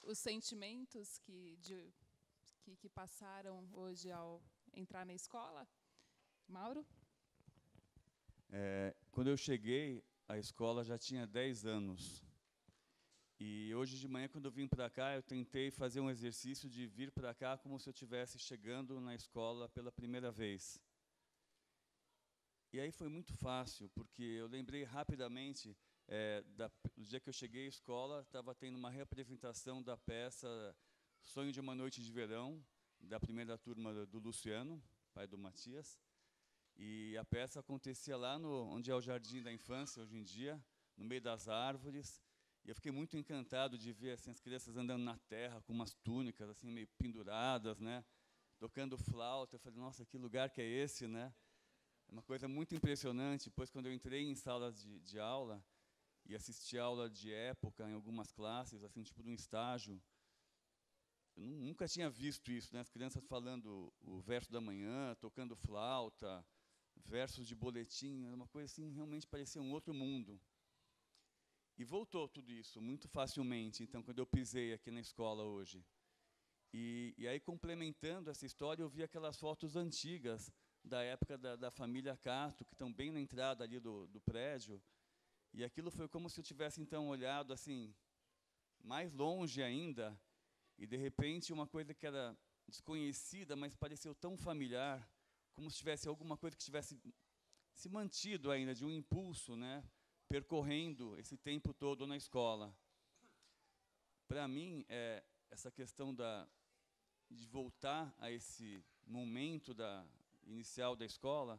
os sentimentos que passaram hoje ao entrar na escola? Mauro? Quando eu cheguei, a escola já tinha 10 anos. E hoje de manhã, quando eu vim para cá, eu tentei fazer um exercício de vir para cá como se eu estivesse chegando na escola pela primeira vez. E aí foi muito fácil, porque eu lembrei rapidamente, do dia que eu cheguei à escola, estava tendo uma reapresentação da peça Sonho de uma Noite de Verão, da primeira turma do Luciano, pai do Matias. E a peça acontecia lá onde é o Jardim da Infância, hoje em dia, no meio das árvores. E eu fiquei muito encantado de ver assim, as crianças andando na terra, com umas túnicas assim, meio penduradas, né? Tocando flauta. Eu falei, nossa, que lugar que é esse, né? É uma coisa muito impressionante, pois quando eu entrei em salas de aula e assisti aula de época em algumas classes, assim, tipo de um estágio, eu nunca tinha visto isso, né? As crianças falando o verso da manhã, tocando flauta, versos de boletim, era uma coisa assim, realmente parecia um outro mundo. E voltou tudo isso muito facilmente, então, quando eu pisei aqui na escola hoje. E aí, complementando essa história, eu vi aquelas fotos antigas da época da família Castro, que estão bem na entrada ali do prédio, e aquilo foi como se eu tivesse, então, olhado assim, mais longe ainda, e, de repente, uma coisa que era desconhecida, mas pareceu tão familiar, como se tivesse alguma coisa que tivesse se mantido ainda, de um impulso, né, percorrendo esse tempo todo na escola. Para mim, essa questão de voltar a esse momento inicial da escola,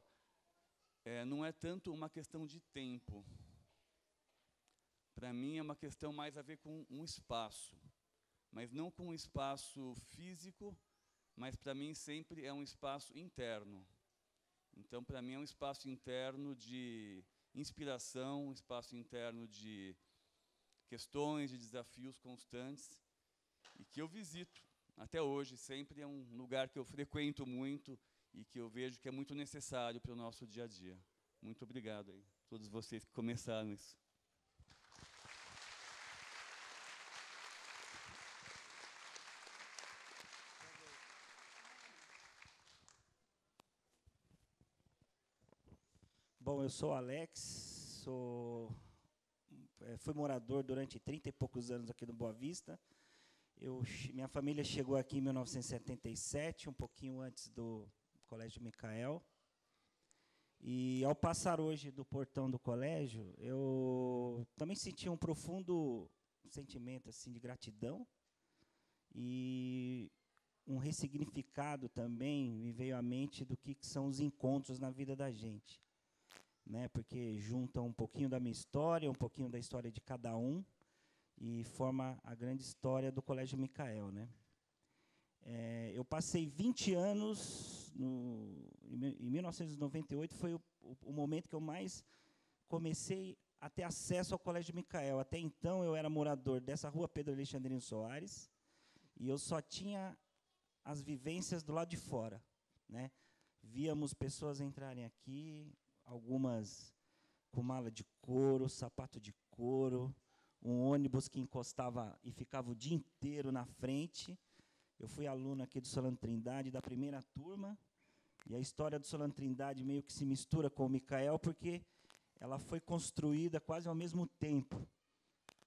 não é tanto uma questão de tempo. Para mim, é uma questão mais a ver com um espaço, mas não com um espaço físico, mas para mim sempre é um espaço interno. Então, para mim, é um espaço interno de inspiração, um espaço interno de questões, de desafios constantes, e que eu visito até hoje. Sempre é um lugar que eu frequento muito e que eu vejo que é muito necessário para o nosso dia a dia. Muito obrigado aí, a todos vocês que começaram isso. Bom, eu sou o Alex, fui morador durante 30 e poucos anos aqui no Boa Vista. Minha família chegou aqui em 1977, um pouquinho antes do Colégio Micael. E, ao passar hoje do portão do colégio, eu também senti um profundo sentimento assim, de gratidão e um ressignificado também me veio à mente do que são os encontros na vida da gente. Né, porque juntam um pouquinho da minha história, um pouquinho da história de cada um, e forma a grande história do Colégio Micael. Né? Eu passei 20 anos, em 1998 foi o momento que eu mais comecei a ter acesso ao Colégio Micael. Até então eu era morador dessa rua Pedro Alexandrino Soares, e eu só tinha as vivências do lado de fora. Né? Víamos pessoas entrarem aqui, algumas com mala de couro, sapato de couro, um ônibus que encostava e ficava o dia inteiro na frente. Eu fui aluno aqui do Solano Trindade, da primeira turma, e a história do Solano Trindade meio que se mistura com o Micael, porque ela foi construída quase ao mesmo tempo.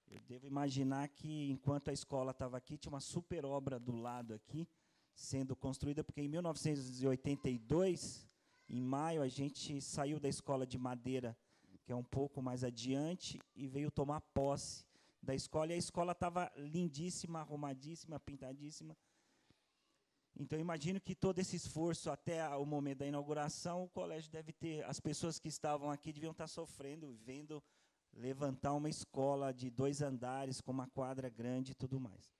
Eu devo imaginar que, enquanto a escola estava aqui, tinha uma super obra do lado aqui, sendo construída, porque em 1982... Em maio, a gente saiu da escola de madeira, que é um pouco mais adiante, e veio tomar posse da escola. E a escola estava lindíssima, arrumadíssima, pintadíssima. Então, imagino que todo esse esforço até o momento da inauguração, o colégio deve ter, as pessoas que estavam aqui deviam estar sofrendo, vendo levantar uma escola de 2 andares, com uma quadra grande e tudo mais.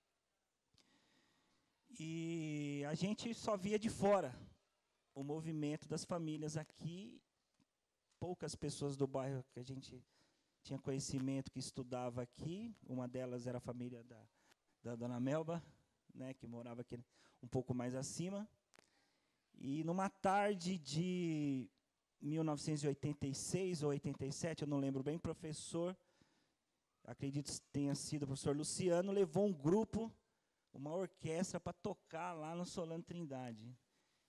E a gente só via de fora o movimento das famílias aqui, poucas pessoas do bairro que a gente tinha conhecimento que estudava aqui, uma delas era a família da dona Melba, né, que morava aqui um pouco mais acima, e numa tarde de 1986 ou 87, eu não lembro bem, o professor, acredito que tenha sido o professor Luciano, levou um grupo, uma orquestra para tocar lá no Solano Trindade.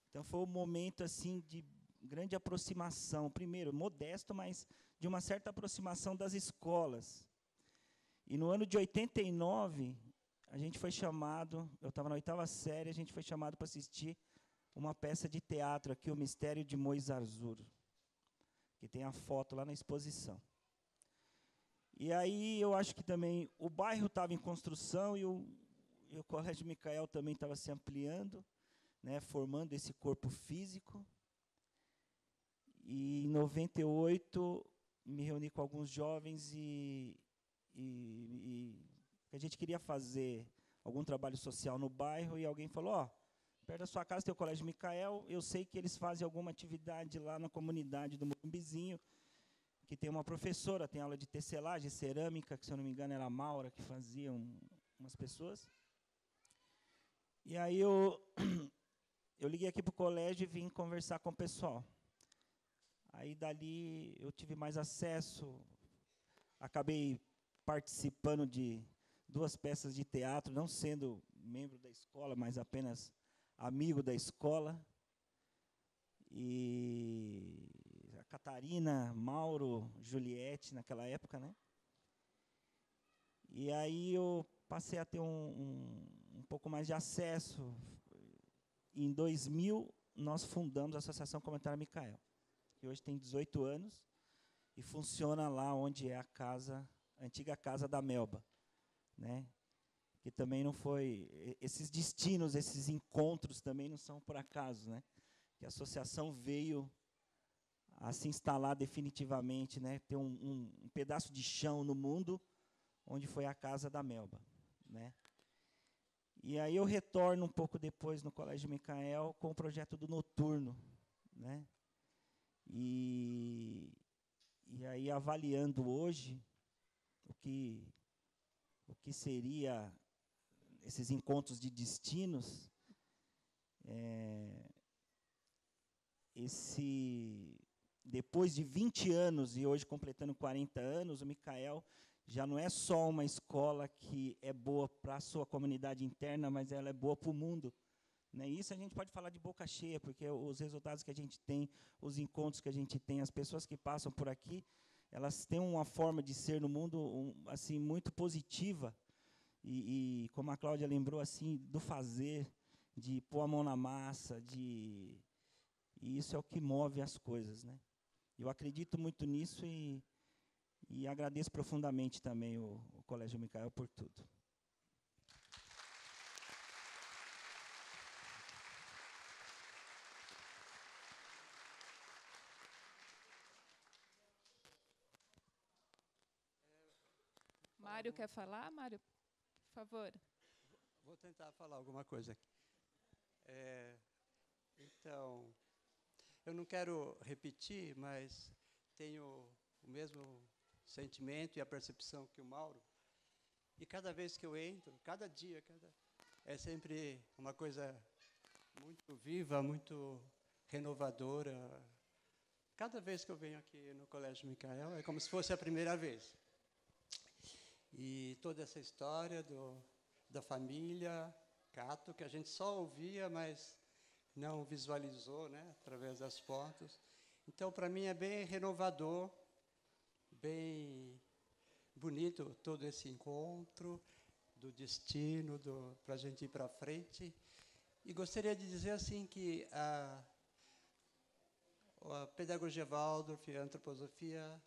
Então, foi um momento assim, de grande aproximação, primeiro, modesto, mas de uma certa aproximação das escolas. E, no ano de 89, a gente foi chamado, eu estava na 8ª série, a gente foi chamado para assistir uma peça de teatro aqui, O Mistério de Moisés Arzuro, que tem a foto lá na exposição. E aí, eu acho que também o bairro estava em construção e o Colégio Micael também estava se ampliando, né, formando esse corpo físico. E, em 98, me reuni com alguns jovens e a gente queria fazer algum trabalho social no bairro, e alguém falou, perto da sua casa tem o Colégio Micael. Eu sei que eles fazem alguma atividade lá na comunidade do Morumbizinho, que tem uma professora, tem aula de tecelagem, cerâmica, que, se eu não me engano, era a Maura que fazia umas pessoas. E aí eu liguei aqui para o colégio e vim conversar com o pessoal. Aí, dali, eu tive mais acesso, acabei participando de 2 peças de teatro, não sendo membro da escola, mas apenas amigo da escola. E a Catarina, Mauro, Juliette, naquela época, né? E aí eu passei a ter um pouco mais de acesso. Em 2000, nós fundamos a Associação Comunitária Micael, que hoje tem 18 anos e funciona lá onde é a antiga casa da Melba, né? Que também não foi... Esses destinos, esses encontros também não são por acaso, né? Que a associação veio a se instalar definitivamente, né? Ter um pedaço de chão no mundo onde foi a casa da Melba, né? E aí eu retorno um pouco depois no Colégio Micael com o projeto do Noturno, né? E aí, avaliando hoje o que seria esses encontros de destinos, depois de 20 anos e hoje completando 40 anos, o Micael já não é só uma escola que é boa para a sua comunidade interna, mas ela é boa para o mundo, né? Isso a gente pode falar de boca cheia, porque os resultados que a gente tem, os encontros que a gente tem, as pessoas que passam por aqui, elas têm uma forma de ser no mundo assim, muito positiva. E como a Cláudia lembrou, assim, do fazer, de pôr a mão na massa, e isso é o que move as coisas, né? Eu acredito muito nisso e agradeço profundamente também o Colégio Micael por tudo. Mário quer falar? Mário, por favor. Vou tentar falar alguma coisa aqui. Então, eu não quero repetir, mas tenho o mesmo sentimento e a percepção que o Mauro. E cada vez que eu entro, cada dia, é sempre uma coisa muito viva, muito renovadora. Cada vez que eu venho aqui no Colégio Micael, é como se fosse a primeira vez. E toda essa história da família Cato, que a gente só ouvia, mas não visualizou, né, através das fotos. Então, para mim, é bem renovador, bem bonito todo esse encontro do destino, para a gente ir para frente. E gostaria de dizer assim que a pedagogia Waldorf, a antroposofia,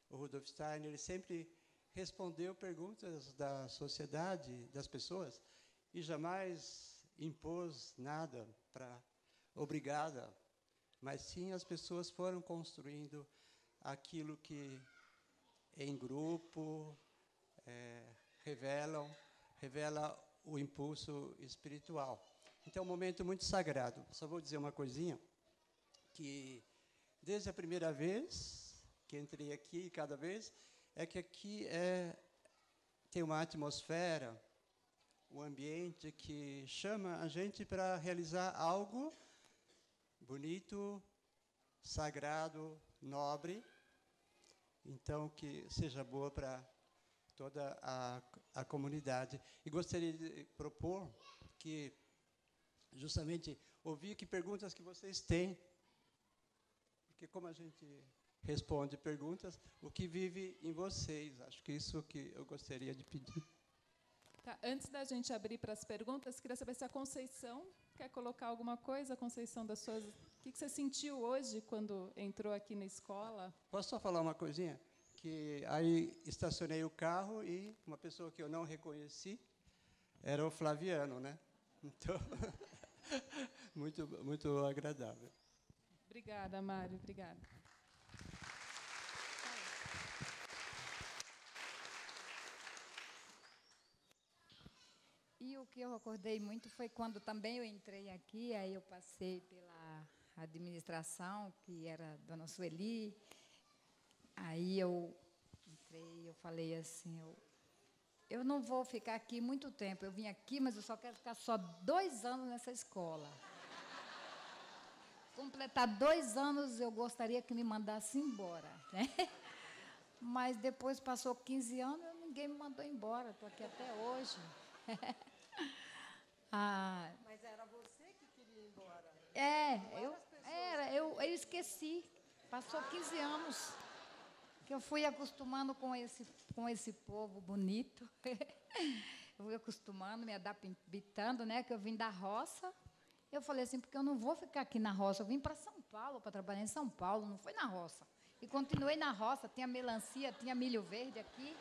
o Rudolf Steiner, ele sempre respondeu perguntas da sociedade, das pessoas, e jamais impôs nada para obrigada, mas sim as pessoas foram construindo aquilo que em grupo revela o impulso espiritual. Então é um momento muito sagrado. Só vou dizer uma coisinha, que desde a primeira vez que entrei aqui, cada vez, é que aqui tem uma atmosfera, um ambiente que chama a gente para realizar algo bonito, sagrado, nobre. Então, que seja boa para toda a comunidade. E gostaria de propor que, justamente, ouvir que perguntas que vocês têm, porque como a gente responde perguntas, o que vive em vocês. Acho que isso que eu gostaria de pedir. Tá, antes da gente abrir para as perguntas, queria saber se a Conceição quer colocar alguma coisa, Conceição, das suas... O que você sentiu hoje quando entrou aqui na escola? Posso só falar uma coisinha? Que aí estacionei o carro e uma pessoa que eu não reconheci era o Flaviano, né? Então, muito agradável. Obrigada, Mário. Obrigada. E o que eu acordei muito foi quando também eu entrei aqui, aí eu passei pela administração, que era a dona Sueli. Aí eu entrei, eu falei assim, eu não vou ficar aqui muito tempo. Eu vim aqui, mas eu só quero ficar só 2 anos nessa escola. Completar 2 anos, eu gostaria que me mandasse embora, né? Mas depois passou 15 anos, ninguém me mandou embora. Estou aqui até hoje. Mas era você que queria ir embora? Eu esqueci. Passou 15 anos que eu fui acostumando com esse povo bonito. Eu fui acostumando, me adaptando, né? Que eu vim da roça. Eu falei assim, porque eu não vou ficar aqui na roça. Eu vim para São Paulo, para trabalhar em São Paulo, não foi na roça. E continuei na roça, tinha melancia, tinha milho verde aqui.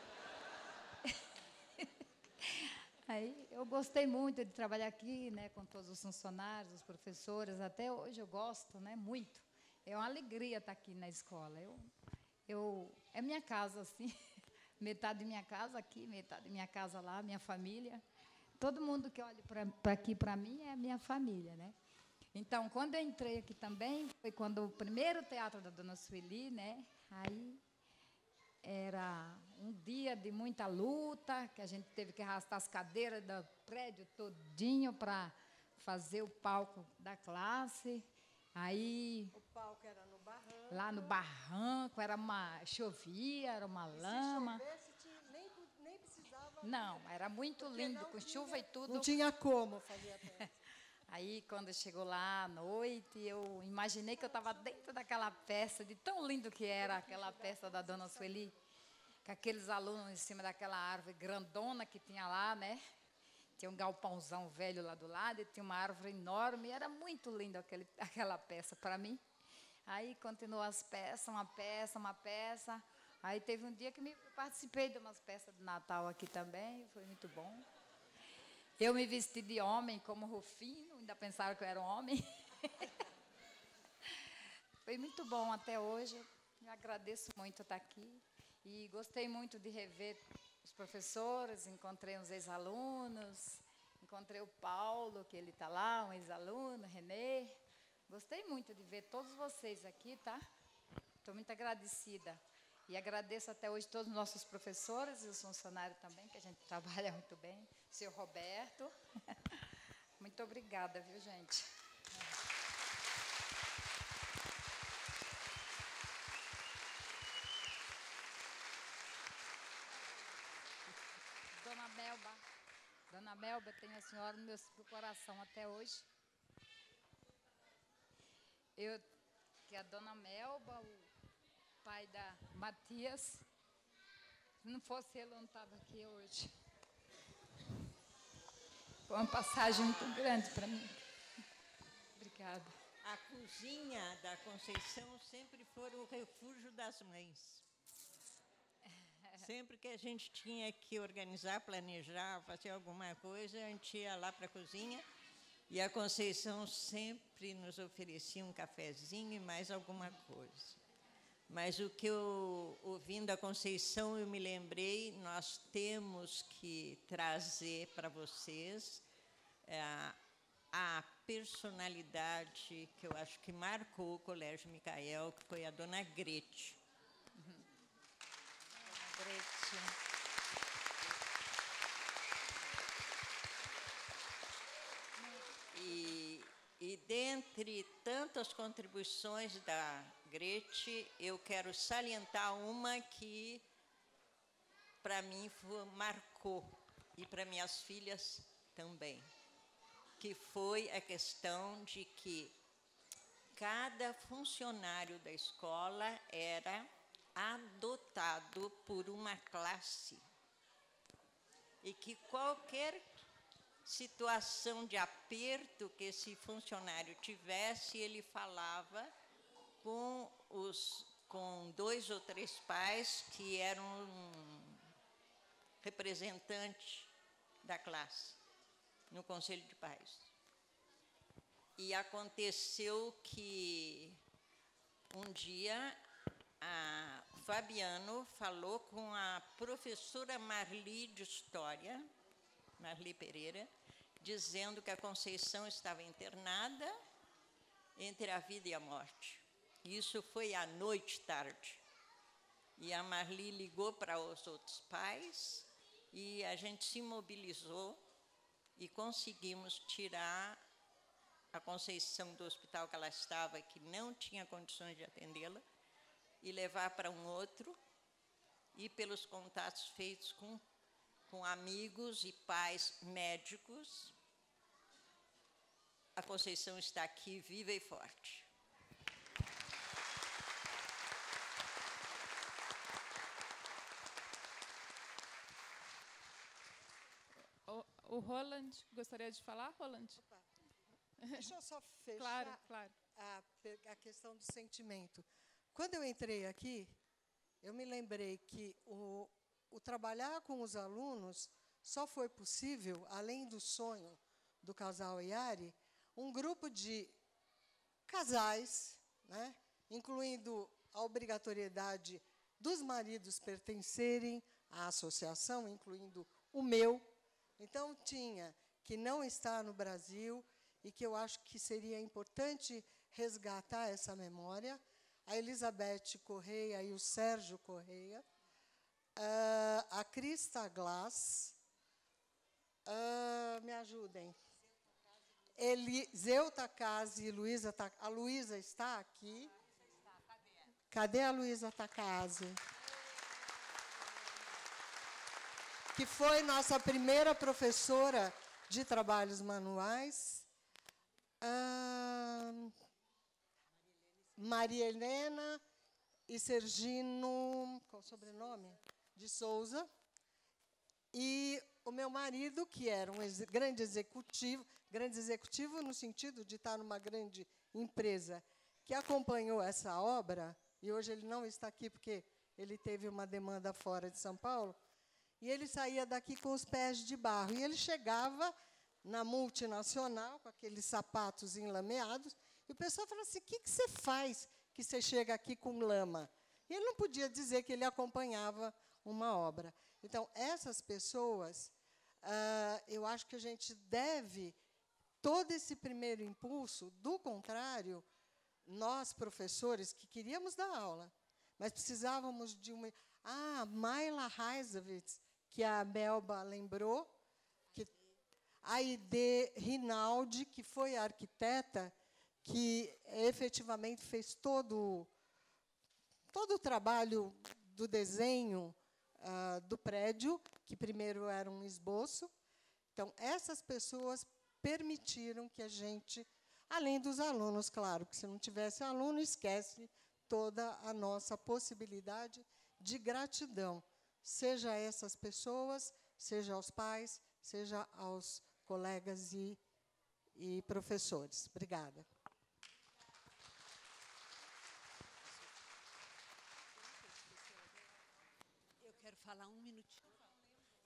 Aí eu gostei muito de trabalhar aqui, né, com todos os funcionários, os professores. Até hoje eu gosto, né, muito. É uma alegria estar aqui na escola. É minha casa, assim. Metade de minha casa aqui, metade de minha casa lá, minha família. Todo mundo que olha para aqui para mim é minha família, né? Então, quando eu entrei aqui também, foi quando o primeiro teatro da dona Sueli, né? Aí era um dia de muita luta, que a gente teve que arrastar as cadeiras do prédio todinho para fazer o palco da classe. Aí o palco era no barranco. Lá no barranco, chovia, era uma lama. Se chovesse, nem precisava. Não, era muito lindo, com chuva e tudo. Não tinha como fazer a peça. Aí, quando chegou lá à noite, eu imaginei que eu estava dentro daquela peça, de tão lindo que era aquela peça da dona Sueli, com aqueles alunos em cima daquela árvore grandona que tinha lá, né? Tinha um galpãozão velho lá do lado e tinha uma árvore enorme. E era muito lindo aquela peça para mim. Aí continuou as peças, uma peça, uma peça. Aí teve um dia que participei de umas peças de Natal aqui também, foi muito bom. Eu me vesti de homem como Rufino, ainda pensaram que eu era um homem. Foi muito bom até hoje. Eu agradeço muito estar aqui. E gostei muito de rever os professores, encontrei uns ex-alunos, encontrei o Paulo, que ele está lá, um ex-aluno, Renê. Gostei muito de ver todos vocês aqui, tá? Estou muito agradecida. E agradeço até hoje todos os nossos professores e os funcionários também, que a gente trabalha muito bem. Seu Roberto. Muito obrigada, viu, gente? Dona Melba, tenho a senhora no meu coração até hoje. Que a Dona Melba, o pai da Matias, se não fosse ele, eu não estava aqui hoje. Foi uma passagem muito grande para mim. Obrigada. A cozinha da Conceição sempre foi o refúgio das mães. Sempre que a gente tinha que organizar, planejar, fazer alguma coisa, a gente ia lá para a cozinha e a Conceição sempre nos oferecia um cafezinho e mais alguma coisa. Mas o que eu, ouvindo a Conceição, eu me lembrei, nós temos que trazer para vocês a personalidade que eu acho que marcou o Colégio Micael, que foi a dona Grete. E dentre tantas contribuições da Grete, eu quero salientar uma que, para mim, marcou, e para minhas filhas também, que foi a questão de que cada funcionário da escola era adotado por uma classe e que qualquer situação de aperto que esse funcionário tivesse, ele falava com 2 ou 3 pais que eram representantes da classe no Conselho de Pais. E aconteceu que um dia o Fabiano falou com a professora Marli de História, Marli Pereira, dizendo que a Conceição estava internada entre a vida e a morte. Isso foi à noite, tarde. E a Marli ligou para os outros pais e a gente se mobilizou e conseguimos tirar a Conceição do hospital que ela estava, que não tinha condições de atendê-la, e levar para um outro, e pelos contatos feitos com amigos e pais médicos, a Conceição está aqui viva e forte. O Roland, gostaria de falar, Roland? Opa. Deixa eu só fechar Claro, claro. a questão do sentimento. Quando eu entrei aqui, eu me lembrei que o trabalhar com os alunos só foi possível, além do sonho do casal Iari, um grupo de casais, né, incluindo a obrigatoriedade dos maridos pertencerem à associação, incluindo o meu. Então, tinha que não estar no Brasil e que eu acho que seria importante resgatar essa memória, a Elizabeth Correia e o Sérgio Correia, a Crista Glass, me ajudem, Eliseu Takase e Luísa Takase. A Luísa está aqui? Cadê a Luísa Takase? Que foi nossa primeira professora de trabalhos manuais. Maria Helena e Sergino, qual o sobrenome? De Souza. E o meu marido, que era um grande executivo no sentido de estar numa grande empresa, que acompanhou essa obra, e hoje ele não está aqui porque ele teve uma demanda fora de São Paulo, e ele saía daqui com os pés de barro. E ele chegava na multinacional, com aqueles sapatos enlameados, e o pessoal falava assim, o que você faz que você chega aqui com lama? E ele não podia dizer que ele acompanhava uma obra. Então, essas pessoas, eu acho que a gente deve todo esse primeiro impulso. Do contrário, nós, professores, que queríamos dar aula, mas precisávamos de uma... Mayla Heisovitz, que a Melba lembrou, a Aide Rinaldi, que foi a arquiteta que efetivamente fez todo o trabalho do desenho do prédio, que primeiro era um esboço. Então, essas pessoas permitiram que a gente, além dos alunos, claro, que se não tivesse aluno, esquece toda a nossa possibilidade de gratidão, seja a essas pessoas, seja aos pais, seja aos colegas e professores. Obrigada. Eu quero falar um minutinho.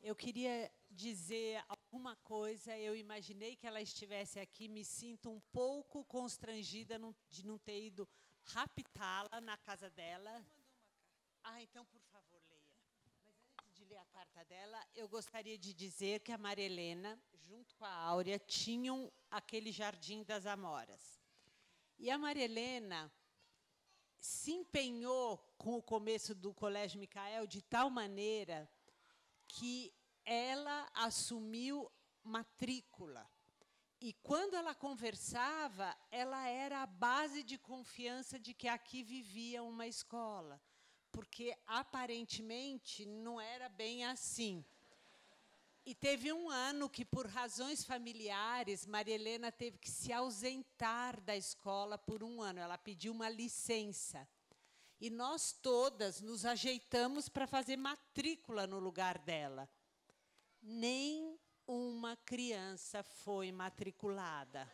Eu queria dizer alguma coisa. Eu imaginei que ela estivesse aqui. Me sinto um pouco constrangida de não ter ido raptá-la na casa dela. Então, por favor, leia. Mas antes de ler a carta dela, eu gostaria de dizer que a Maria Helena, junto com a Áurea, tinham aquele Jardim das Amoras. E a Maria Helena se empenhou com o começo do Colégio Micael de tal maneira que ela assumiu matrícula. E, quando ela conversava, ela era a base de confiança de que aqui vivia uma escola, porque, aparentemente, não era bem assim. E teve um ano que, por razões familiares, Maria Helena teve que se ausentar da escola por um ano. Ela pediu uma licença. E nós todas nos ajeitamos para fazer matrícula no lugar dela. Nem uma criança foi matriculada.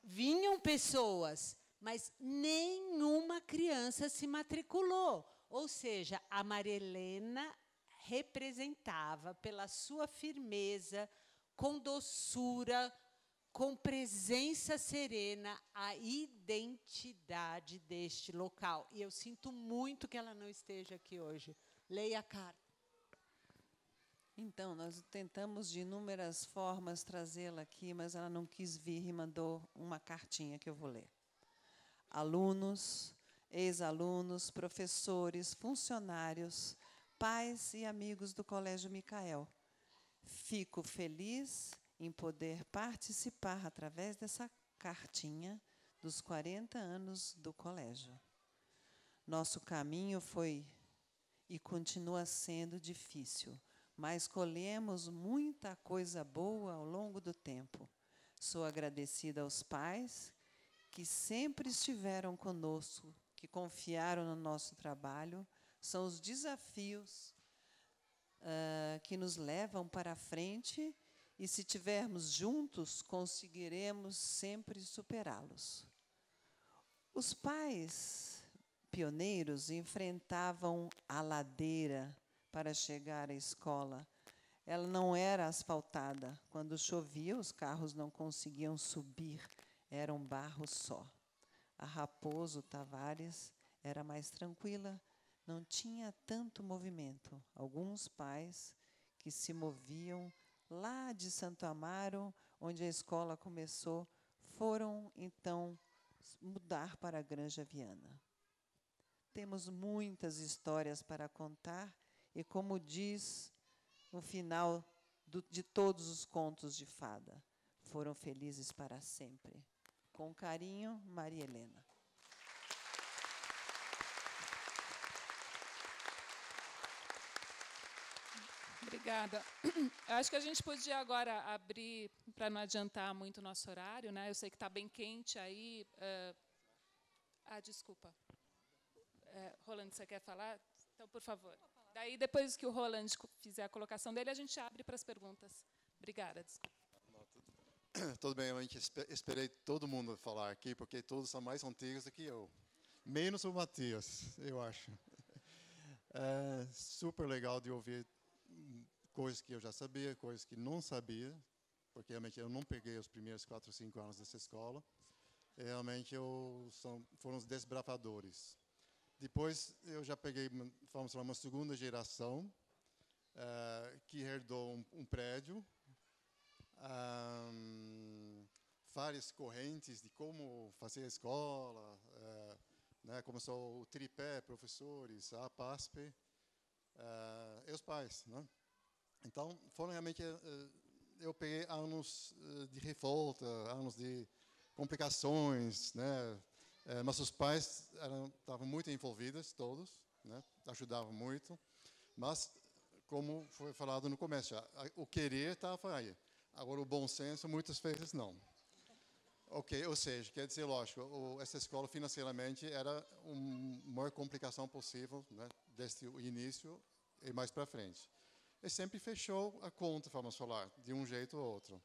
Vinham pessoas, mas nenhuma criança se matriculou. Ou seja, a Maria Helena representava, pela sua firmeza, com doçura, com presença serena, a identidade deste local. E eu sinto muito que ela não esteja aqui hoje. Leia a carta. Então, nós tentamos de inúmeras formas trazê-la aqui, mas ela não quis vir e mandou uma cartinha que eu vou ler. Alunos, ex-alunos, professores, funcionários, pais e amigos do Colégio Micael. Fico feliz em poder participar, através dessa cartinha, dos 40 anos do colégio. Nosso caminho foi e continua sendo difícil, mas colhemos muita coisa boa ao longo do tempo. Sou agradecida aos pais que sempre estiveram conosco, que confiaram no nosso trabalho. São os desafios que nos levam para a frente, e se estivermos juntos, conseguiremos sempre superá-los. Os pais pioneiros enfrentavam a ladeira para chegar à escola. Ela não era asfaltada. Quando chovia, os carros não conseguiam subir. Era um barro só. A Raposo Tavares era mais tranquila, não tinha tanto movimento. Alguns pais que se moviam lá de Santo Amaro, onde a escola começou, foram, então, mudar para a Granja Viana. Temos muitas histórias para contar, e, como diz no final de todos os contos de fada, foram felizes para sempre. Com carinho, Maria Helena. Obrigada. Eu acho que a gente podia agora abrir, para não adiantar muito o nosso horário, né? Eu sei que está bem quente aí. Desculpa. Roland, você quer falar? Então, por favor. Daí, depois que o Roland fizer a colocação dele, a gente abre para as perguntas. Obrigada. Desculpa. Tudo bem, eu esperei todo mundo falar aqui, porque todos são mais antigos do que eu. Menos o Matias, eu acho. É super legal de ouvir coisas que eu já sabia, coisas que não sabia, porque realmente eu não peguei os primeiros 4 ou 5 anos dessa escola. Realmente foram os desbravadores. Depois eu já peguei, vamos falar, uma segunda geração que herdou um prédio, várias correntes de como fazer a escola, né, começou o tripé, professores, a PASP, e os pais, né? Então, foram realmente, eu peguei anos de revolta, anos de complicações, né? Mas os pais estavam muito envolvidos, todos, né? Ajudavam muito, mas, como foi falado no começo, o querer estava aí. Agora, o bom senso, muitas vezes, não. Ok, ou seja, quer dizer, lógico, essa escola financeiramente era a maior complicação possível, né, desde o início e mais para frente. E sempre fechou a conta, vamos falar, de um jeito ou outro.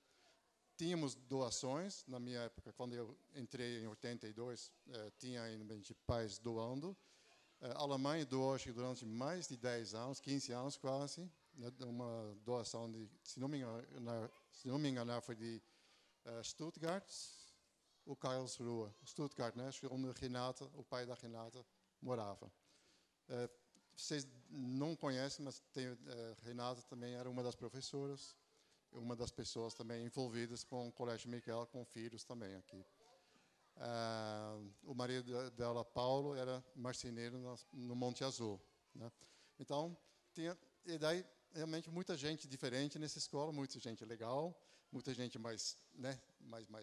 Tínhamos doações, na minha época, quando eu entrei em 82, tinha ainda pais doando. A Alemanha doou, acho que durante mais de 10 anos, 15 anos quase, né, uma doação de, se não me engano, foi de Stuttgart, o Karlsruhe, Stuttgart, né, onde Renata, o pai da Renata, morava. Vocês não conhecem, mas Renata também era uma das professoras, uma das pessoas também envolvidas com o Colégio Micael, com filhos também aqui. O marido dela, Paulo, era marceneiro no Monte Azul, né? Então, e daí, realmente, muita gente diferente nessa escola, muita gente legal, muita gente mais, né, mais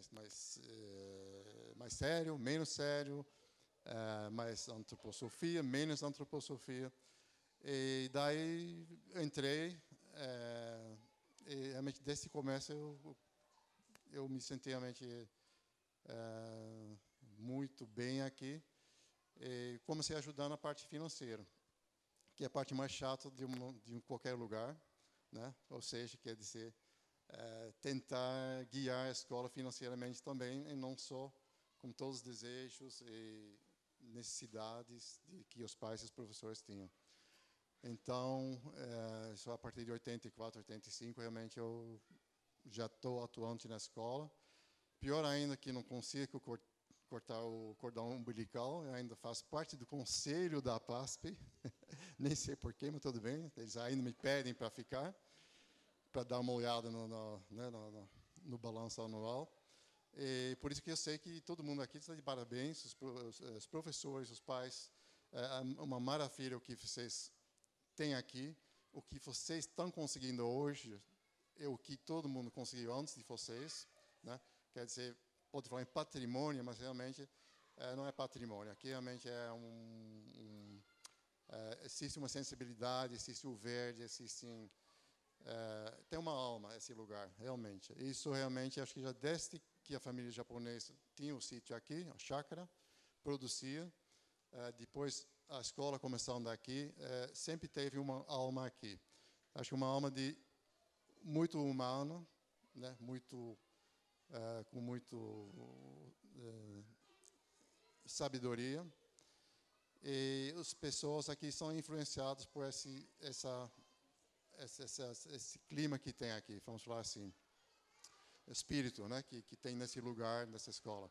sério, menos sério, mais antroposofia, menos antroposofia. E daí entrei, e realmente desde o começo eu me senti realmente muito bem aqui, e comecei a ajudar na parte financeira, que é a parte mais chata de qualquer lugar, né? Ou seja, quer dizer, tentar guiar a escola financeiramente também, e não só com todos os desejos e necessidades que os pais e os professores tinham. Então, só a partir de 84, 85, realmente eu já estou atuante na escola. Pior ainda que não consigo cortar o cordão umbilical, eu ainda faço parte do conselho da PASP, nem sei porquê, mas tudo bem, eles ainda me pedem para ficar. para dar uma olhada no balanço anual. E por isso que eu sei que todo mundo aqui está de parabéns, os professores, os pais. É uma maravilha o que vocês têm aqui, o que vocês estão conseguindo hoje, é o que todo mundo conseguiu antes de vocês, né? Quer dizer, pode falar em patrimônio, mas realmente não é patrimônio. Aqui realmente existe uma sensibilidade, existe o verde, tem uma alma esse lugar, realmente. Isso realmente, acho que já desde que a família japonesa tinha o sítio aqui, a chácara, produzia. Depois a escola começando aqui, sempre teve uma alma aqui. Acho que uma alma muito humana, né? Com muito sabedoria. E as pessoas aqui são influenciadas por esse clima que tem aqui, vamos falar assim, espírito, né, que tem nesse lugar, nessa escola.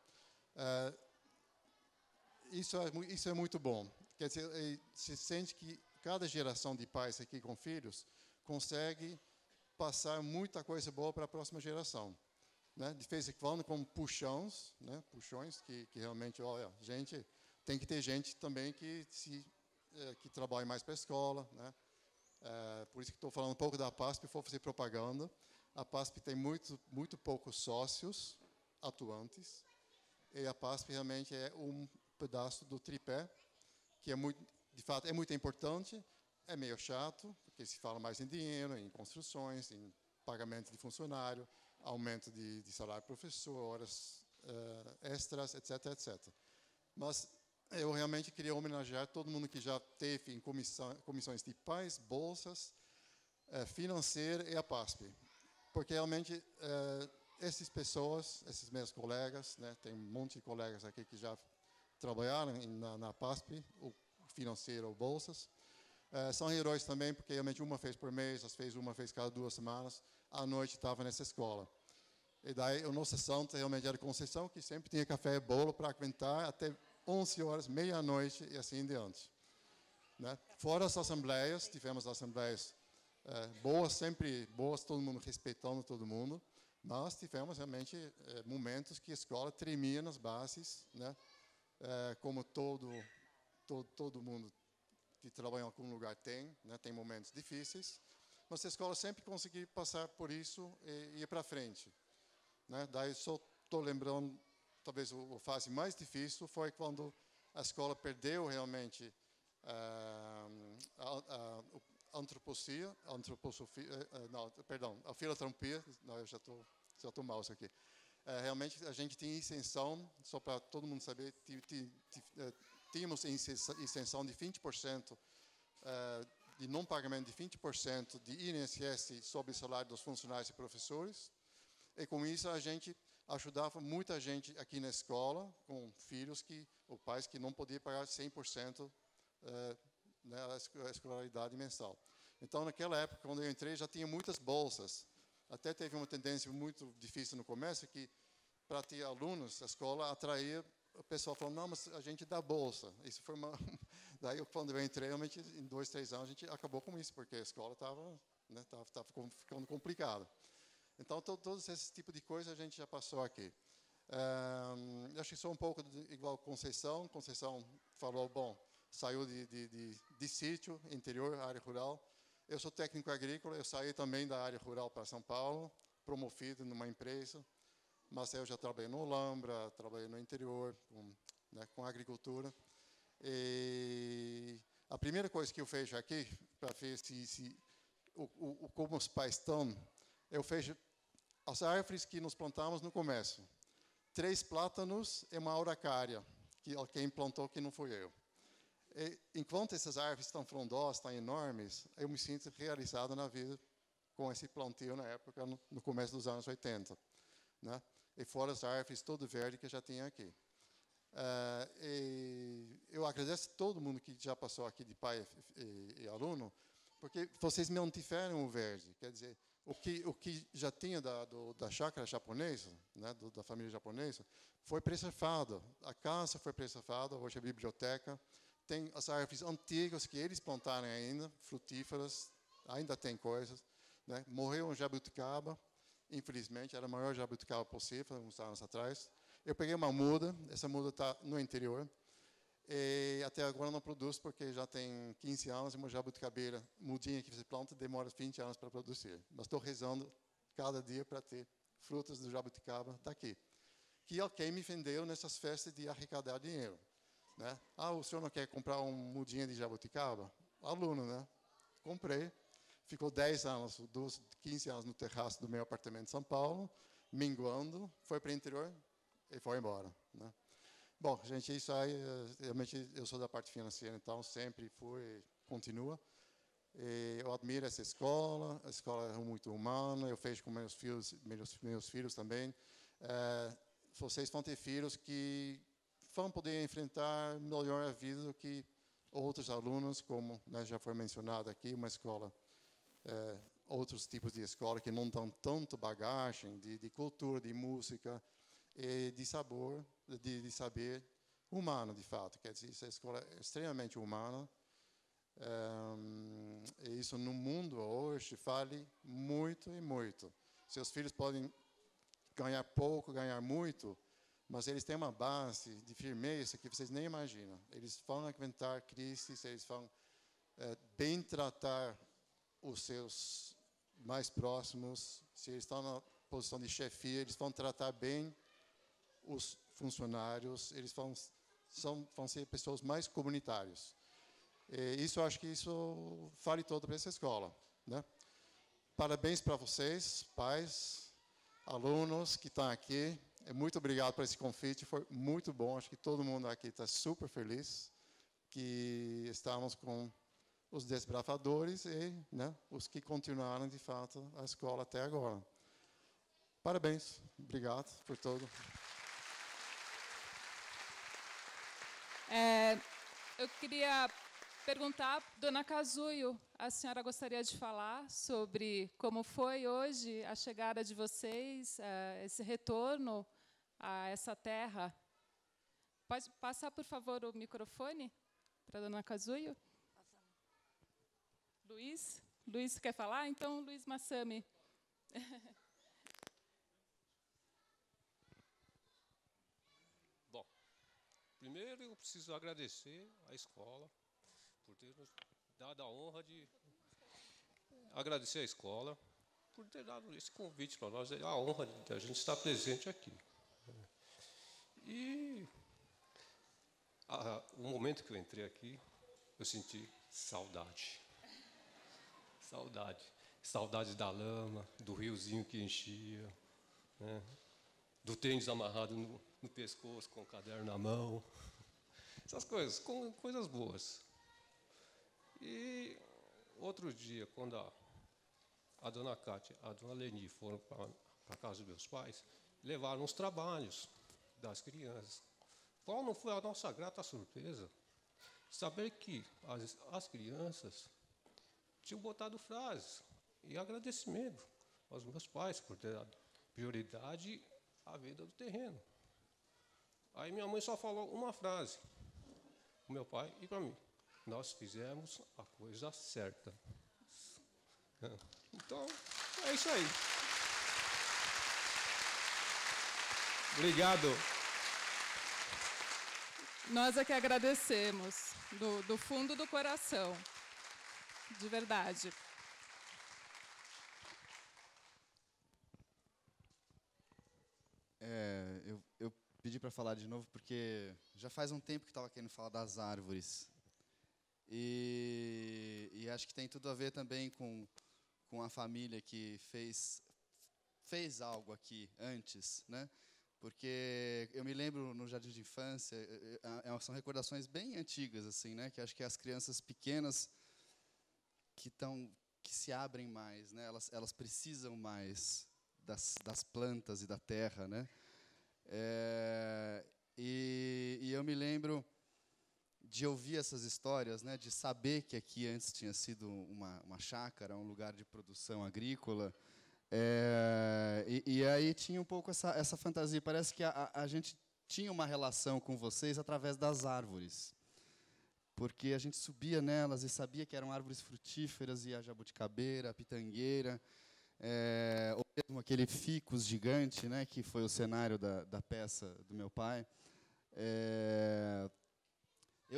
Isso é muito bom. Quer dizer, se sente que cada geração de pais aqui com filhos consegue passar muita coisa boa para a próxima geração, né? De vez em quando com puxões, né? Puxões que realmente, olha, tem que ter gente também que trabalhe mais para a escola, né? Por isso que estou falando um pouco da PASP, vou fazer propaganda. A PASP tem muito poucos sócios atuantes, e a PASP realmente é um pedaço do tripé, que de fato é muito importante, é meio chato, porque se fala mais em dinheiro, em construções, em pagamento de funcionário, aumento de salário de professor, horas extras, etc, etc. Mas eu realmente queria homenagear todo mundo que já teve em comissões de pais, bolsas, financeira e a PASP. Porque realmente essas pessoas, esses meus colegas, né, tem um monte de colegas aqui que já trabalharam na PASP, o financeiro ou bolsas, são heróis também, porque realmente uma vez por mês, às vezes uma vez cada 2 semanas, à noite estava nessa escola. E daí a nossa santa realmente era Conceição, que sempre tinha café e bolo para aguentar até 11 horas, meia-noite e assim em diante. Né? Fora as assembleias, tivemos assembleias boas, sempre boas, todo mundo respeitando todo mundo, mas tivemos realmente momentos que a escola tremia nas bases, né? Como todo mundo que trabalha em algum lugar tem, né? Tem momentos difíceis, mas a escola sempre conseguiu passar por isso e ir para frente. Né? Daí só estou lembrando, talvez a fase mais difícil foi quando a escola perdeu realmente a filantropia, não, eu já estou mal isso aqui. Realmente a gente tinha isenção, só para todo mundo saber, tínhamos isenção de 20%, de não pagamento de 20% de INSS sobre o salário dos funcionários e professores, e com isso a gente ajudava muita gente aqui na escola, com filhos ou pais que não podiam pagar 100% né, a escolaridade mensal. Então, naquela época, quando eu entrei, já tinha muitas bolsas. Até teve uma tendência muito difícil no começo, que para ter alunos, a escola atraía o pessoal falando, não, mas a gente dá bolsa. Isso foi uma... Daí, quando eu entrei, realmente, em 2, 3 anos, a gente acabou com isso, porque a escola estava ficando complicada. Então, todos esses tipos de coisas a gente já passou aqui. Acho que sou um pouco igual Conceição. Conceição falou, bom, saiu de sítio, interior, área rural. Eu sou técnico agrícola, eu saí também da área rural para São Paulo, promovido numa empresa, mas eu já trabalhei no Olambra, trabalhei no interior, com agricultura. E a primeira coisa que eu vejo aqui, para ver como os pais estão, eu vejo as árvores que nós plantamos no começo. 3 plátanos e uma araucária, que alguém plantou que não fui eu. E, enquanto essas árvores estão frondosas, estão enormes, eu me sinto realizado na vida com esse plantio na época, no começo dos anos 80. Né? E fora as árvores todo verde que já tinha aqui. E eu agradeço a todo mundo que já passou aqui de pai e aluno, porque vocês mantiveram o verde. Quer dizer, o que já tinha da chácara japonesa, né, da família japonesa, foi preservado. A casa foi preservada, hoje é a biblioteca. Tem as árvores antigas que eles plantaram ainda, frutíferas, ainda tem coisas. né? Morreu um jabuticaba, infelizmente, era o maior jabuticaba possível, uns anos atrás. Eu peguei uma muda, essa muda está no interior, e até agora não produz, porque já tem 15 anos, e uma jabuticabeira, mudinha que você planta, demora 20 anos para produzir. Mas estou rezando cada dia para ter frutas do jabuticaba daqui. Que é quem me vendeu nessas festas de arrecadar dinheiro, né? Ah, o senhor não quer comprar um mudinha de jabuticaba? Aluno, né? Comprei. Ficou 10 anos, 15 anos no terraço do meu apartamento em São Paulo, minguando, foi para o interior e foi embora, né? Bom, gente, isso aí, realmente, eu sou da parte financeira, então sempre fui, continua. E eu admiro essa escola, a escola é muito humana, eu vejo com meus filhos também. Vocês vão ter filhos que vão poder enfrentar melhor a vida do que outros alunos, como, né, já foi mencionado aqui, uma escola, outros tipos de escola que não dão tanto bagagem de cultura, de música e de sabor, de saber humano, de fato. Quer dizer, essa escola é extremamente humana. E isso no mundo hoje vale muito e muito. Seus filhos podem ganhar pouco, ganhar muito, mas eles têm uma base de firmeza que vocês nem imaginam. Eles vão aguentar crises, eles vão bem tratar os seus mais próximos. Se eles estão na posição de chefia, eles vão tratar bem os funcionários, eles vão ser pessoas mais comunitárias. E isso, eu acho que isso vale todo para essa escola, né? Parabéns para vocês, pais, alunos que estão aqui. Muito obrigado por esse convite, foi muito bom. Acho que todo mundo aqui está super feliz que estamos com os desbravadores e, né, os que continuaram, de fato, a escola até agora. Parabéns, obrigado por tudo. Eu queria perguntar, dona Kazuyo, a senhora gostaria de falar sobre como foi hoje a chegada de vocês, esse retorno a essa terra? Pode passar, por favor, o microfone para a dona Kazuyo? Luiz quer falar? Então, Luiz Massami. Bom, primeiro eu preciso agradecer à escola por ter nos dado a honra de agradecer à escola por ter dado esse convite para nós, a honra de a gente estar presente aqui. E o momento que eu entrei aqui, eu senti saudade. Saudade da lama, do riozinho que enchia, né? Do tênis amarrado no pescoço, com o caderno na mão. Essas coisas, coisas boas. E outro dia, quando a dona Cátia, a dona Leni foram para a casa dos meus pais, levaram os trabalhos das crianças. Qual não foi a nossa grata surpresa? Saber que as crianças tinham botado frases e agradecimento aos meus pais por ter dado prioridade à vida do terreno. Aí minha mãe só falou uma frase, o meu pai e para mim: nós fizemos a coisa certa. Então, é isso aí. Obrigado. Nós é que agradecemos, do fundo do coração, de verdade. Eu pedi para falar de novo porque já faz um tempo que estava querendo falar das árvores. E acho que tem tudo a ver também com a família que fez algo aqui antes, né? Porque eu me lembro no jardim de infância, são recordações bem antigas, assim, né? Que acho que as crianças pequenas que se abrem mais, né? Elas precisam mais das plantas e da terra, né? E eu me lembro de ouvir essas histórias, né? De saber que aqui antes tinha sido uma chácara, um lugar de produção agrícola. E aí tinha um pouco essa fantasia. Parece que a gente tinha uma relação com vocês através das árvores. porque a gente subia nelas e sabia que eram árvores frutíferas, e a jabuticabeira, a pitangueira, ou mesmo aquele ficus gigante, né, que foi o cenário da peça do meu pai.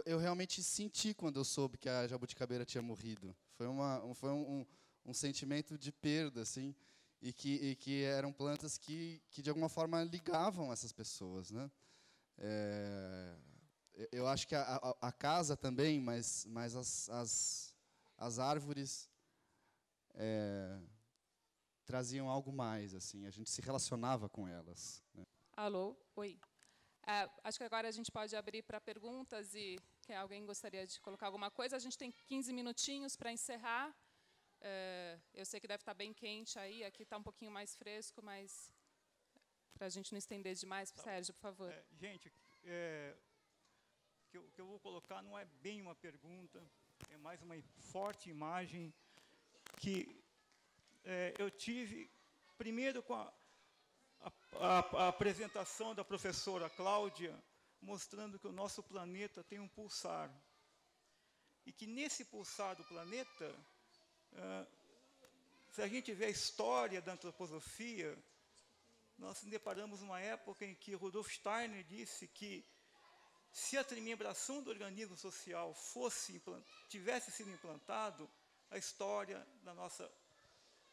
Eu realmente senti quando eu soube que a jabuticabeira tinha morrido. Foi um sentimento de perda, assim, e que eram plantas que de alguma forma ligavam essas pessoas, né? Eu acho que a casa também, mas as árvores traziam algo mais, assim. A gente se relacionava com elas, né? Alô? Oi. Acho que agora a gente pode abrir para perguntas e que alguém gostaria de colocar alguma coisa. A gente tem 15 minutinhos para encerrar. Eu sei que deve estar bem quente aí, aqui está um pouquinho mais fresco, mas para a gente não estender demais. Sérgio, por favor. Gente, o que eu vou colocar não é bem uma pergunta, é mais uma forte imagem que eu tive, primeiro com a apresentação da professora Cláudia, mostrando que o nosso planeta tem um pulsar. E que nesse pulsar do planeta, se a gente vê a história da antroposofia, nós nos deparamos numa época em que Rudolf Steiner disse que se a trimembração do organismo social tivesse sido implantado, a história da nossa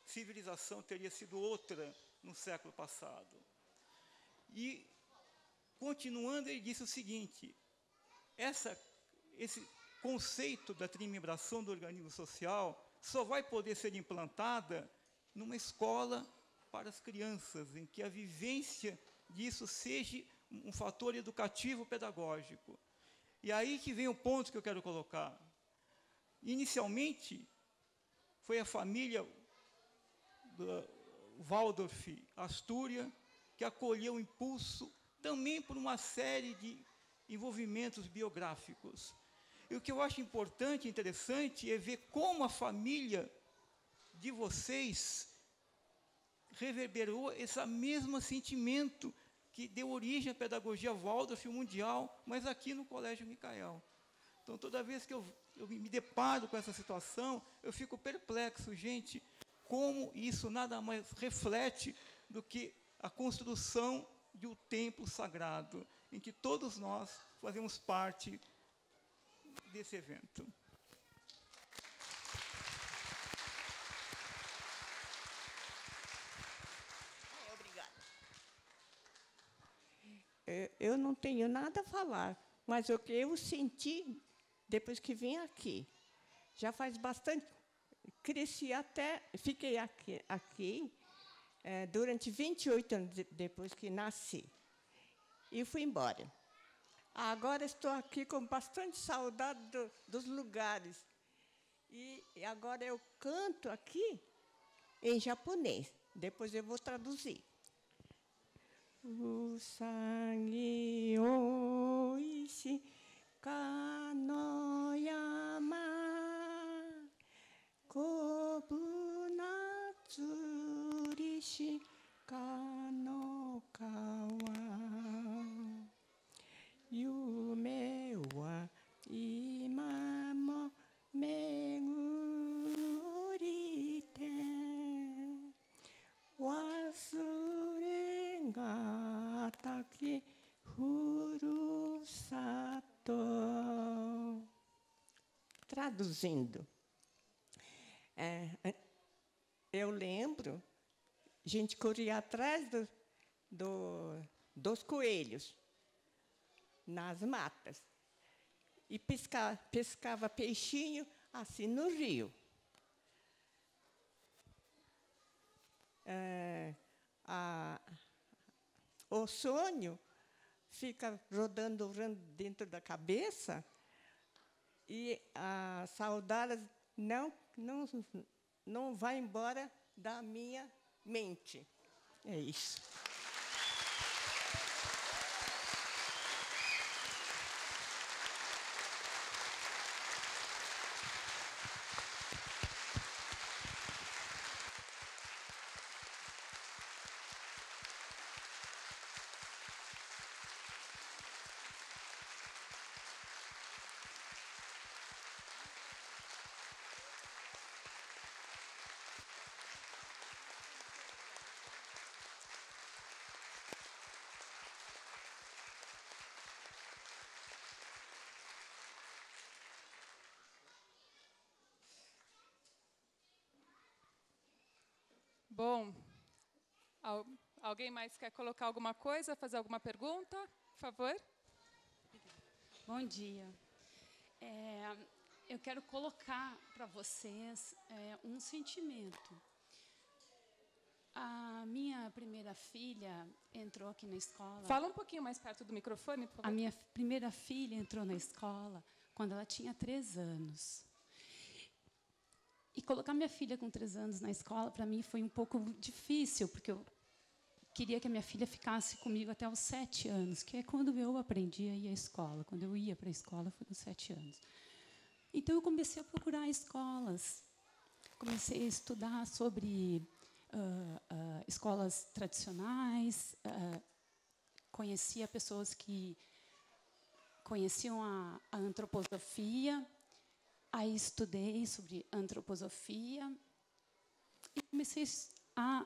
civilização teria sido outra no século passado. E, continuando, ele disse o seguinte: esse conceito da trimembração do organismo social só vai poder ser implantada numa escola para as crianças, em que a vivência disso seja um fator educativo pedagógico. E aí que vem o ponto que eu quero colocar. Inicialmente, foi a família Waldorf Astúria que acolheu o impulso também por uma série de envolvimentos biográficos. E o que eu acho importante e interessante é ver como a família de vocês reverberou esse mesmo sentimento que deu origem à pedagogia Waldorf mundial, mas aqui no Colégio Micael. Então, toda vez que eu me deparo com essa situação, eu fico perplexo, gente, como isso nada mais reflete do que a construção de um templo sagrado, em que todos nós fazemos parte desse evento. Obrigada. Eu não tenho nada a falar, mas o que eu senti depois que vim aqui, já faz bastante, cresci até, fiquei aqui durante 28 anos depois que nasci, e fui embora. Agora estou aqui com bastante saudade dos lugares, e agora eu canto aqui em japonês, depois eu vou traduzir. Usagi oishi kano yama kobu natsurishi kano kawa yume wa ima mo megurite wasure ga taki furusato. Traduzindo, eu lembro, a gente corria atrás dos coelhos nas matas e pescava peixinho assim no rio. O sonho fica rodando dentro da cabeça e a saudade não vai embora da minha mente. É isso. Bom, alguém mais quer colocar alguma coisa, fazer alguma pergunta? Por favor. Bom dia. Eu quero colocar para vocês um sentimento. A minha primeira filha entrou aqui na escola... Fala um pouquinho mais perto do microfone, por favor. A minha primeira filha entrou na escola quando ela tinha 3 anos. E colocar minha filha com 3 anos na escola, para mim, foi um pouco difícil, porque eu queria que a minha filha ficasse comigo até os 7 anos, que é quando eu aprendi a ir à escola. Quando eu ia para a escola, foi com 7 anos. Então, eu comecei a procurar escolas. Comecei a estudar sobre escolas tradicionais, conhecia pessoas que conheciam a antroposofia, aí estudei sobre antroposofia e comecei a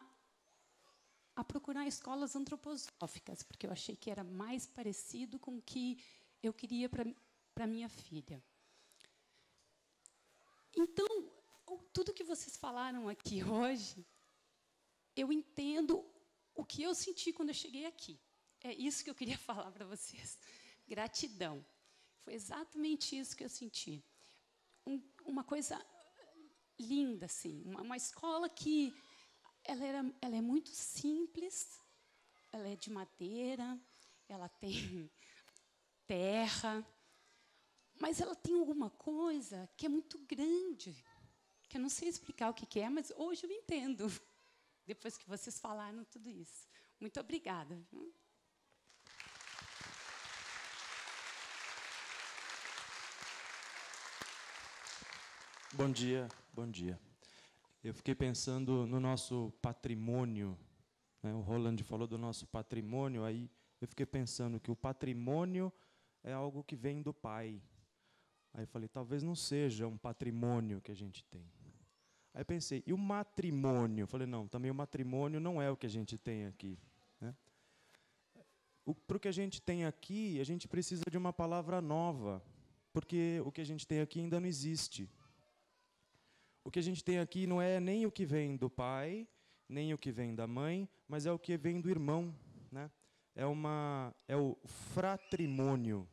procurar escolas antroposóficas, porque eu achei que era mais parecido com o que eu queria para minha filha. Então, tudo que vocês falaram aqui hoje, eu entendo o que eu senti quando eu cheguei aqui. É isso que eu queria falar para vocês. Gratidão. Foi exatamente isso que eu senti. Uma coisa linda, assim. Uma escola que ela é muito simples, ela é de madeira, ela tem terra, mas ela tem alguma coisa que é muito grande, que eu não sei explicar o que é, mas hoje eu entendo, depois que vocês falaram tudo isso. Muito obrigada. Bom dia, bom dia. Eu fiquei pensando no nosso patrimônio, né? O Roland falou do nosso patrimônio, aí eu fiquei pensando que o patrimônio é algo que vem do pai. Aí eu falei, talvez não seja um patrimônio que a gente tem. Aí pensei, e o matrimônio? Eu falei, não, também o matrimônio não é o que a gente tem aqui, né? Para o que a gente tem aqui, a gente precisa de uma palavra nova, porque o que a gente tem aqui ainda não existe. O que a gente tem aqui não é nem o que vem do pai, nem o que vem da mãe, mas é o que vem do irmão, né? É o fratrimônio,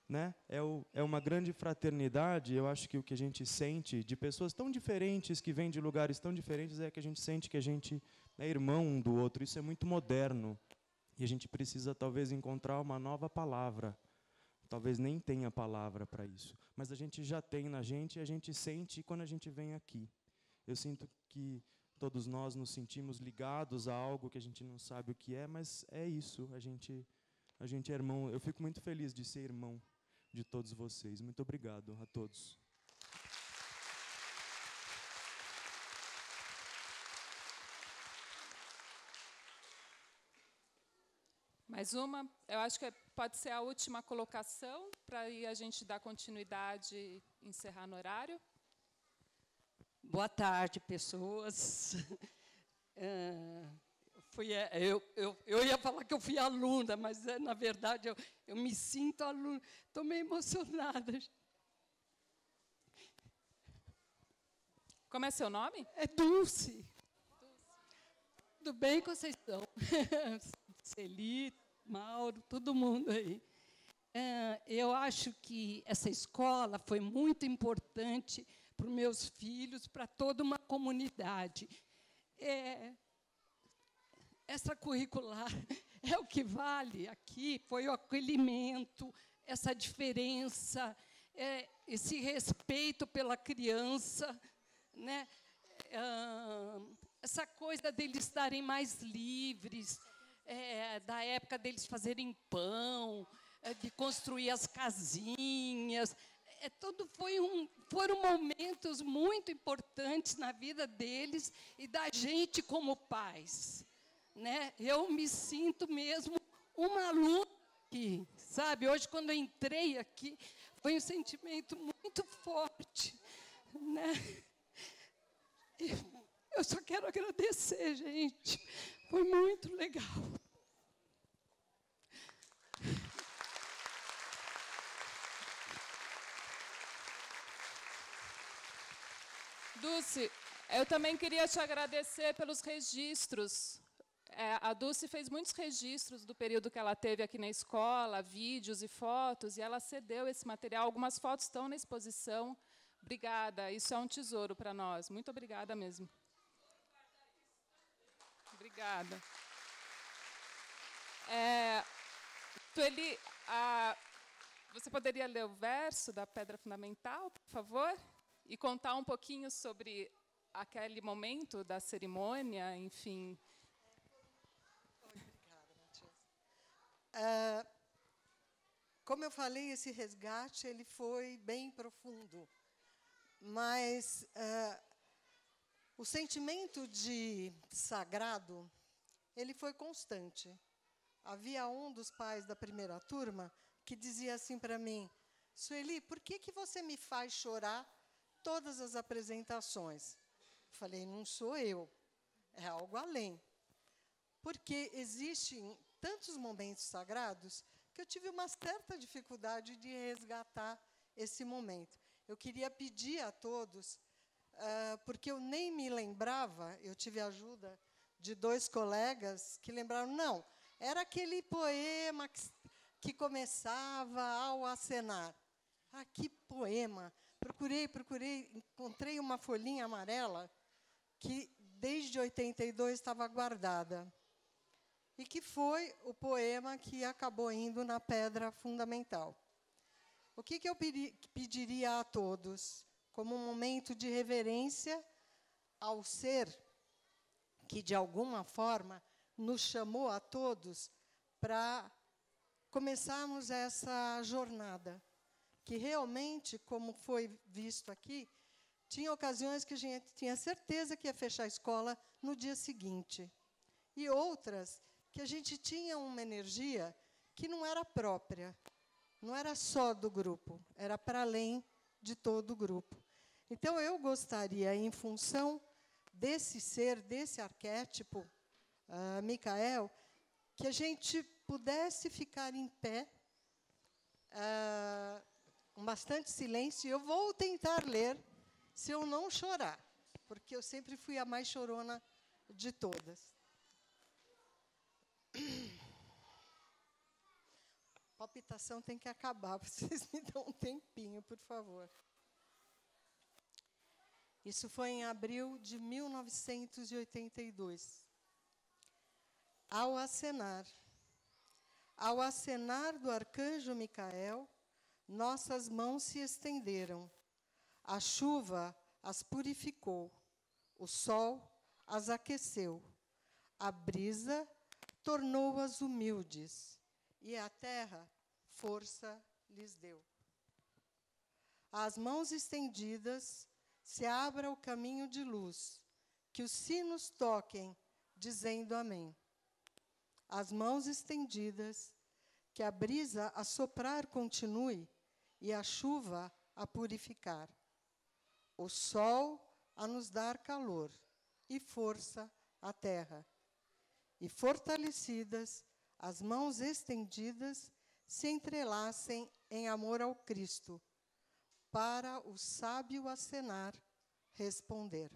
né? É uma grande fraternidade. Eu acho que o que a gente sente de pessoas tão diferentes, que vêm de lugares tão diferentes, é que a gente sente que a gente é irmão um do outro. Isso é muito moderno. E a gente precisa, talvez, encontrar uma nova palavra. Talvez nem tenha palavra para isso, mas a gente já tem na gente e a gente sente quando a gente vem aqui. Eu sinto que todos nós nos sentimos ligados a algo que a gente não sabe o que é, mas é isso, a gente é irmão. Eu fico muito feliz de ser irmão de todos vocês. Muito obrigado a todos. Mais uma, eu acho que pode ser a última colocação, para aí a gente dar continuidade e encerrar no horário. Boa tarde, pessoas. Eu ia falar que eu fui aluna, mas, na verdade, eu me sinto aluna. Estou meio emocionada. Como é seu nome? É Dulce. Tudo bem, Conceição? Celi, Mauro, todo mundo aí. Eu acho que essa escola foi muito importante para os meus filhos, para toda uma comunidade. Extracurricular é o que vale aqui, foi o acolhimento, essa diferença, esse respeito pela criança, né? Essa coisa deles estarem mais livres, da época deles fazerem pão, de construir as casinhas. Foram momentos muito importantes na vida deles e da gente como pais, né? Eu me sinto mesmo uma aluna aqui, sabe? Hoje, quando eu entrei aqui, foi um sentimento muito forte, né? Eu só quero agradecer, gente. Foi muito legal. Dulce, Eu também queria te agradecer pelos registros. A Dulce fez muitos registros do período que ela teve aqui na escola, vídeos e fotos, e ela cedeu esse material. Algumas fotos estão na exposição. Obrigada, isso é um tesouro para nós. Muito obrigada mesmo. Obrigada. Sueli, você poderia ler o verso da Pedra Fundamental, por favor? E contar um pouquinho sobre aquele momento da cerimônia, enfim. Obrigada, Matias. Como eu falei, esse resgate ele foi bem profundo, mas o sentimento de sagrado ele foi constante. Havia um dos pais da primeira turma que dizia assim para mim: Sueli, por que você me faz chorar todas as apresentações? Eu falei, não sou eu, é algo além. Porque existem tantos momentos sagrados que eu tive uma certa dificuldade de resgatar esse momento. Eu queria pedir a todos, porque eu nem me lembrava, eu tive a ajuda de 2 colegas que lembraram, não, era aquele poema que começava ao acenar. Ah, que poema! Procurei, encontrei uma folhinha amarela que desde 82 estava guardada. E que foi o poema que acabou indo na Pedra Fundamental. O que eu pediria a todos, como um momento de reverência ao ser que, de alguma forma, nos chamou a todos para começarmos essa jornada, que realmente, como foi visto aqui, tinha ocasiões que a gente tinha certeza que ia fechar a escola no dia seguinte, e outras que a gente tinha uma energia que não era própria, não era só do grupo, era para além de todo o grupo. Então, eu gostaria, em função desse ser, desse arquétipo, Micael, que a gente pudesse ficar em pé, com bastante silêncio. Eu vou tentar ler, se eu não chorar, porque eu sempre fui a mais chorona de todas. Palpitação tem que acabar, vocês me dão um tempinho, por favor. Isso foi em abril de 1982. Ao acenar do arcanjo Micael, nossas mãos se estenderam. A chuva as purificou, o sol as aqueceu, a brisa tornou-as humildes, e a terra força lhes deu. Às mãos estendidas se abra o caminho de luz, que os sinos toquem, dizendo amém. As mãos estendidas, que a brisa a soprar continue, e a chuva a purificar. O sol a nos dar calor, e força à terra. E fortalecidas, as mãos estendidas se entrelacem em amor ao Cristo, para o sábio acenar responder.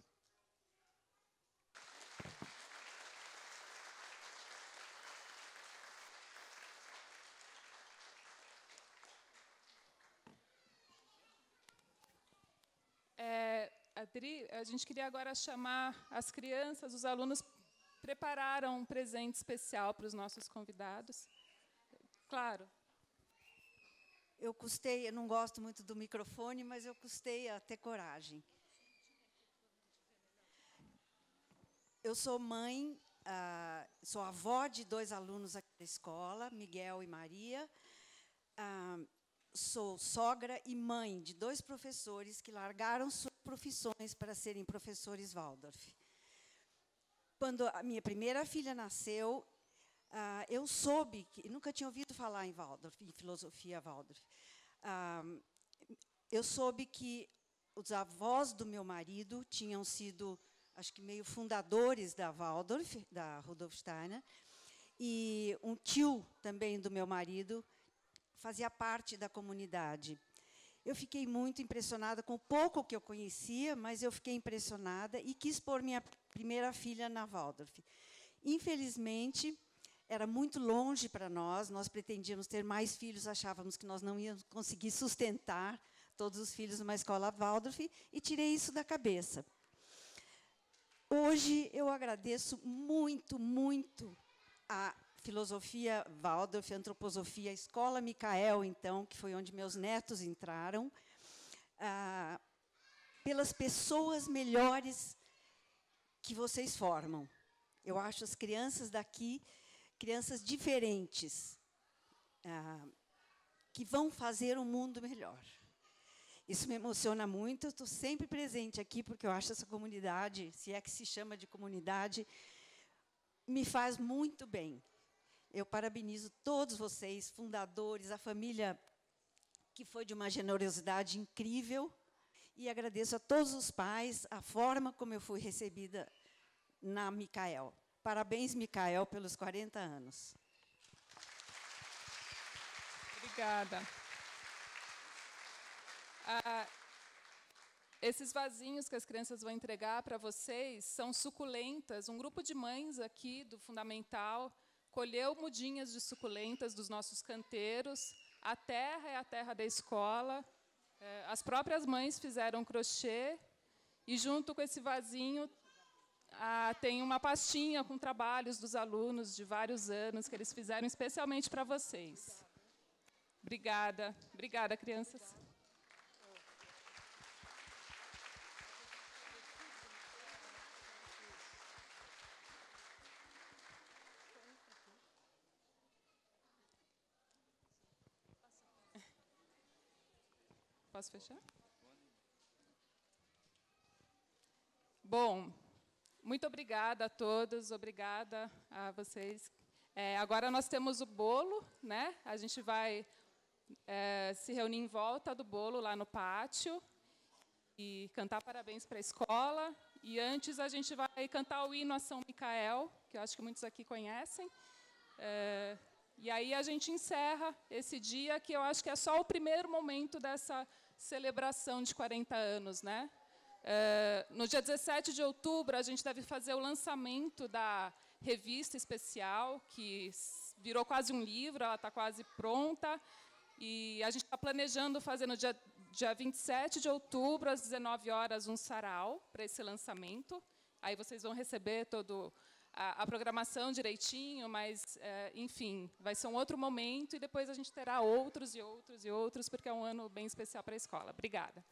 Adri, a gente queria agora chamar as crianças, os alunos prepararam um presente especial para os nossos convidados. Claro. Eu não gosto muito do microfone, mas eu custei a ter coragem. Eu sou mãe, sou avó de 2 alunos aqui da escola, Miguel e Maria. Sou sogra e mãe de 2 professores que largaram suas profissões para serem professores Waldorf. Quando a minha primeira filha nasceu, eu soube que nunca tinha ouvido falar em Waldorf, em filosofia Waldorf. Eu soube que os avós do meu marido tinham sido, acho que meio fundadores da Waldorf, da Rudolf Steiner, e um tio também do meu marido fazia parte da comunidade. Eu fiquei muito impressionada com o pouco que eu conhecia, mas eu fiquei impressionada e quis pôr minha primeira filha na Waldorf. Infelizmente, era muito longe para nós pretendíamos ter mais filhos, achávamos que nós não íamos conseguir sustentar todos os filhos numa escola Waldorf, e tirei isso da cabeça. Hoje, eu agradeço muito, muito a filosofia Waldorf, a antroposofia, a Escola Michael, então, que foi onde meus netos entraram, pelas pessoas melhores que vocês formam. Eu acho as crianças daqui, crianças diferentes, que vão fazer um mundo melhor. Isso me emociona muito, eu estou sempre presente aqui, porque eu acho essa comunidade, se é que se chama de comunidade, me faz muito bem. Eu parabenizo todos vocês, fundadores, a família que foi de uma generosidade incrível, e agradeço a todos os pais a forma como eu fui recebida na Michael. Parabéns, Michael, pelos 40 anos. Obrigada. Esses vasinhos que as crianças vão entregar para vocês são suculentas. Um grupo de mães aqui do Fundamental colheu mudinhas de suculentas dos nossos canteiros. A terra é a terra da escola. As próprias mães fizeram crochê. E, junto com esse vasinho, tem uma pastinha com trabalhos dos alunos de vários anos que eles fizeram especialmente para vocês. Obrigada. Obrigada, crianças. Posso fechar? Bom, muito obrigada a todos, obrigada a vocês. Agora nós temos o bolo, né? A gente vai se reunir em volta do bolo lá no pátio e cantar parabéns para a escola. E antes a gente vai cantar o hino a São Micael, que eu acho que muitos aqui conhecem. E aí a gente encerra esse dia, que eu acho que é só o primeiro momento dessa celebração de 40 anos, né? No dia 17 de outubro, a gente deve fazer o lançamento da revista especial, que virou quase um livro, ela está quase pronta. E a gente está planejando fazer no dia 27 de outubro, às 19 horas, um sarau para esse lançamento. Aí vocês vão receber toda a programação direitinho, mas, enfim, vai ser um outro momento, e depois a gente terá outros e outros e outros, porque é um ano bem especial para a escola. Obrigada.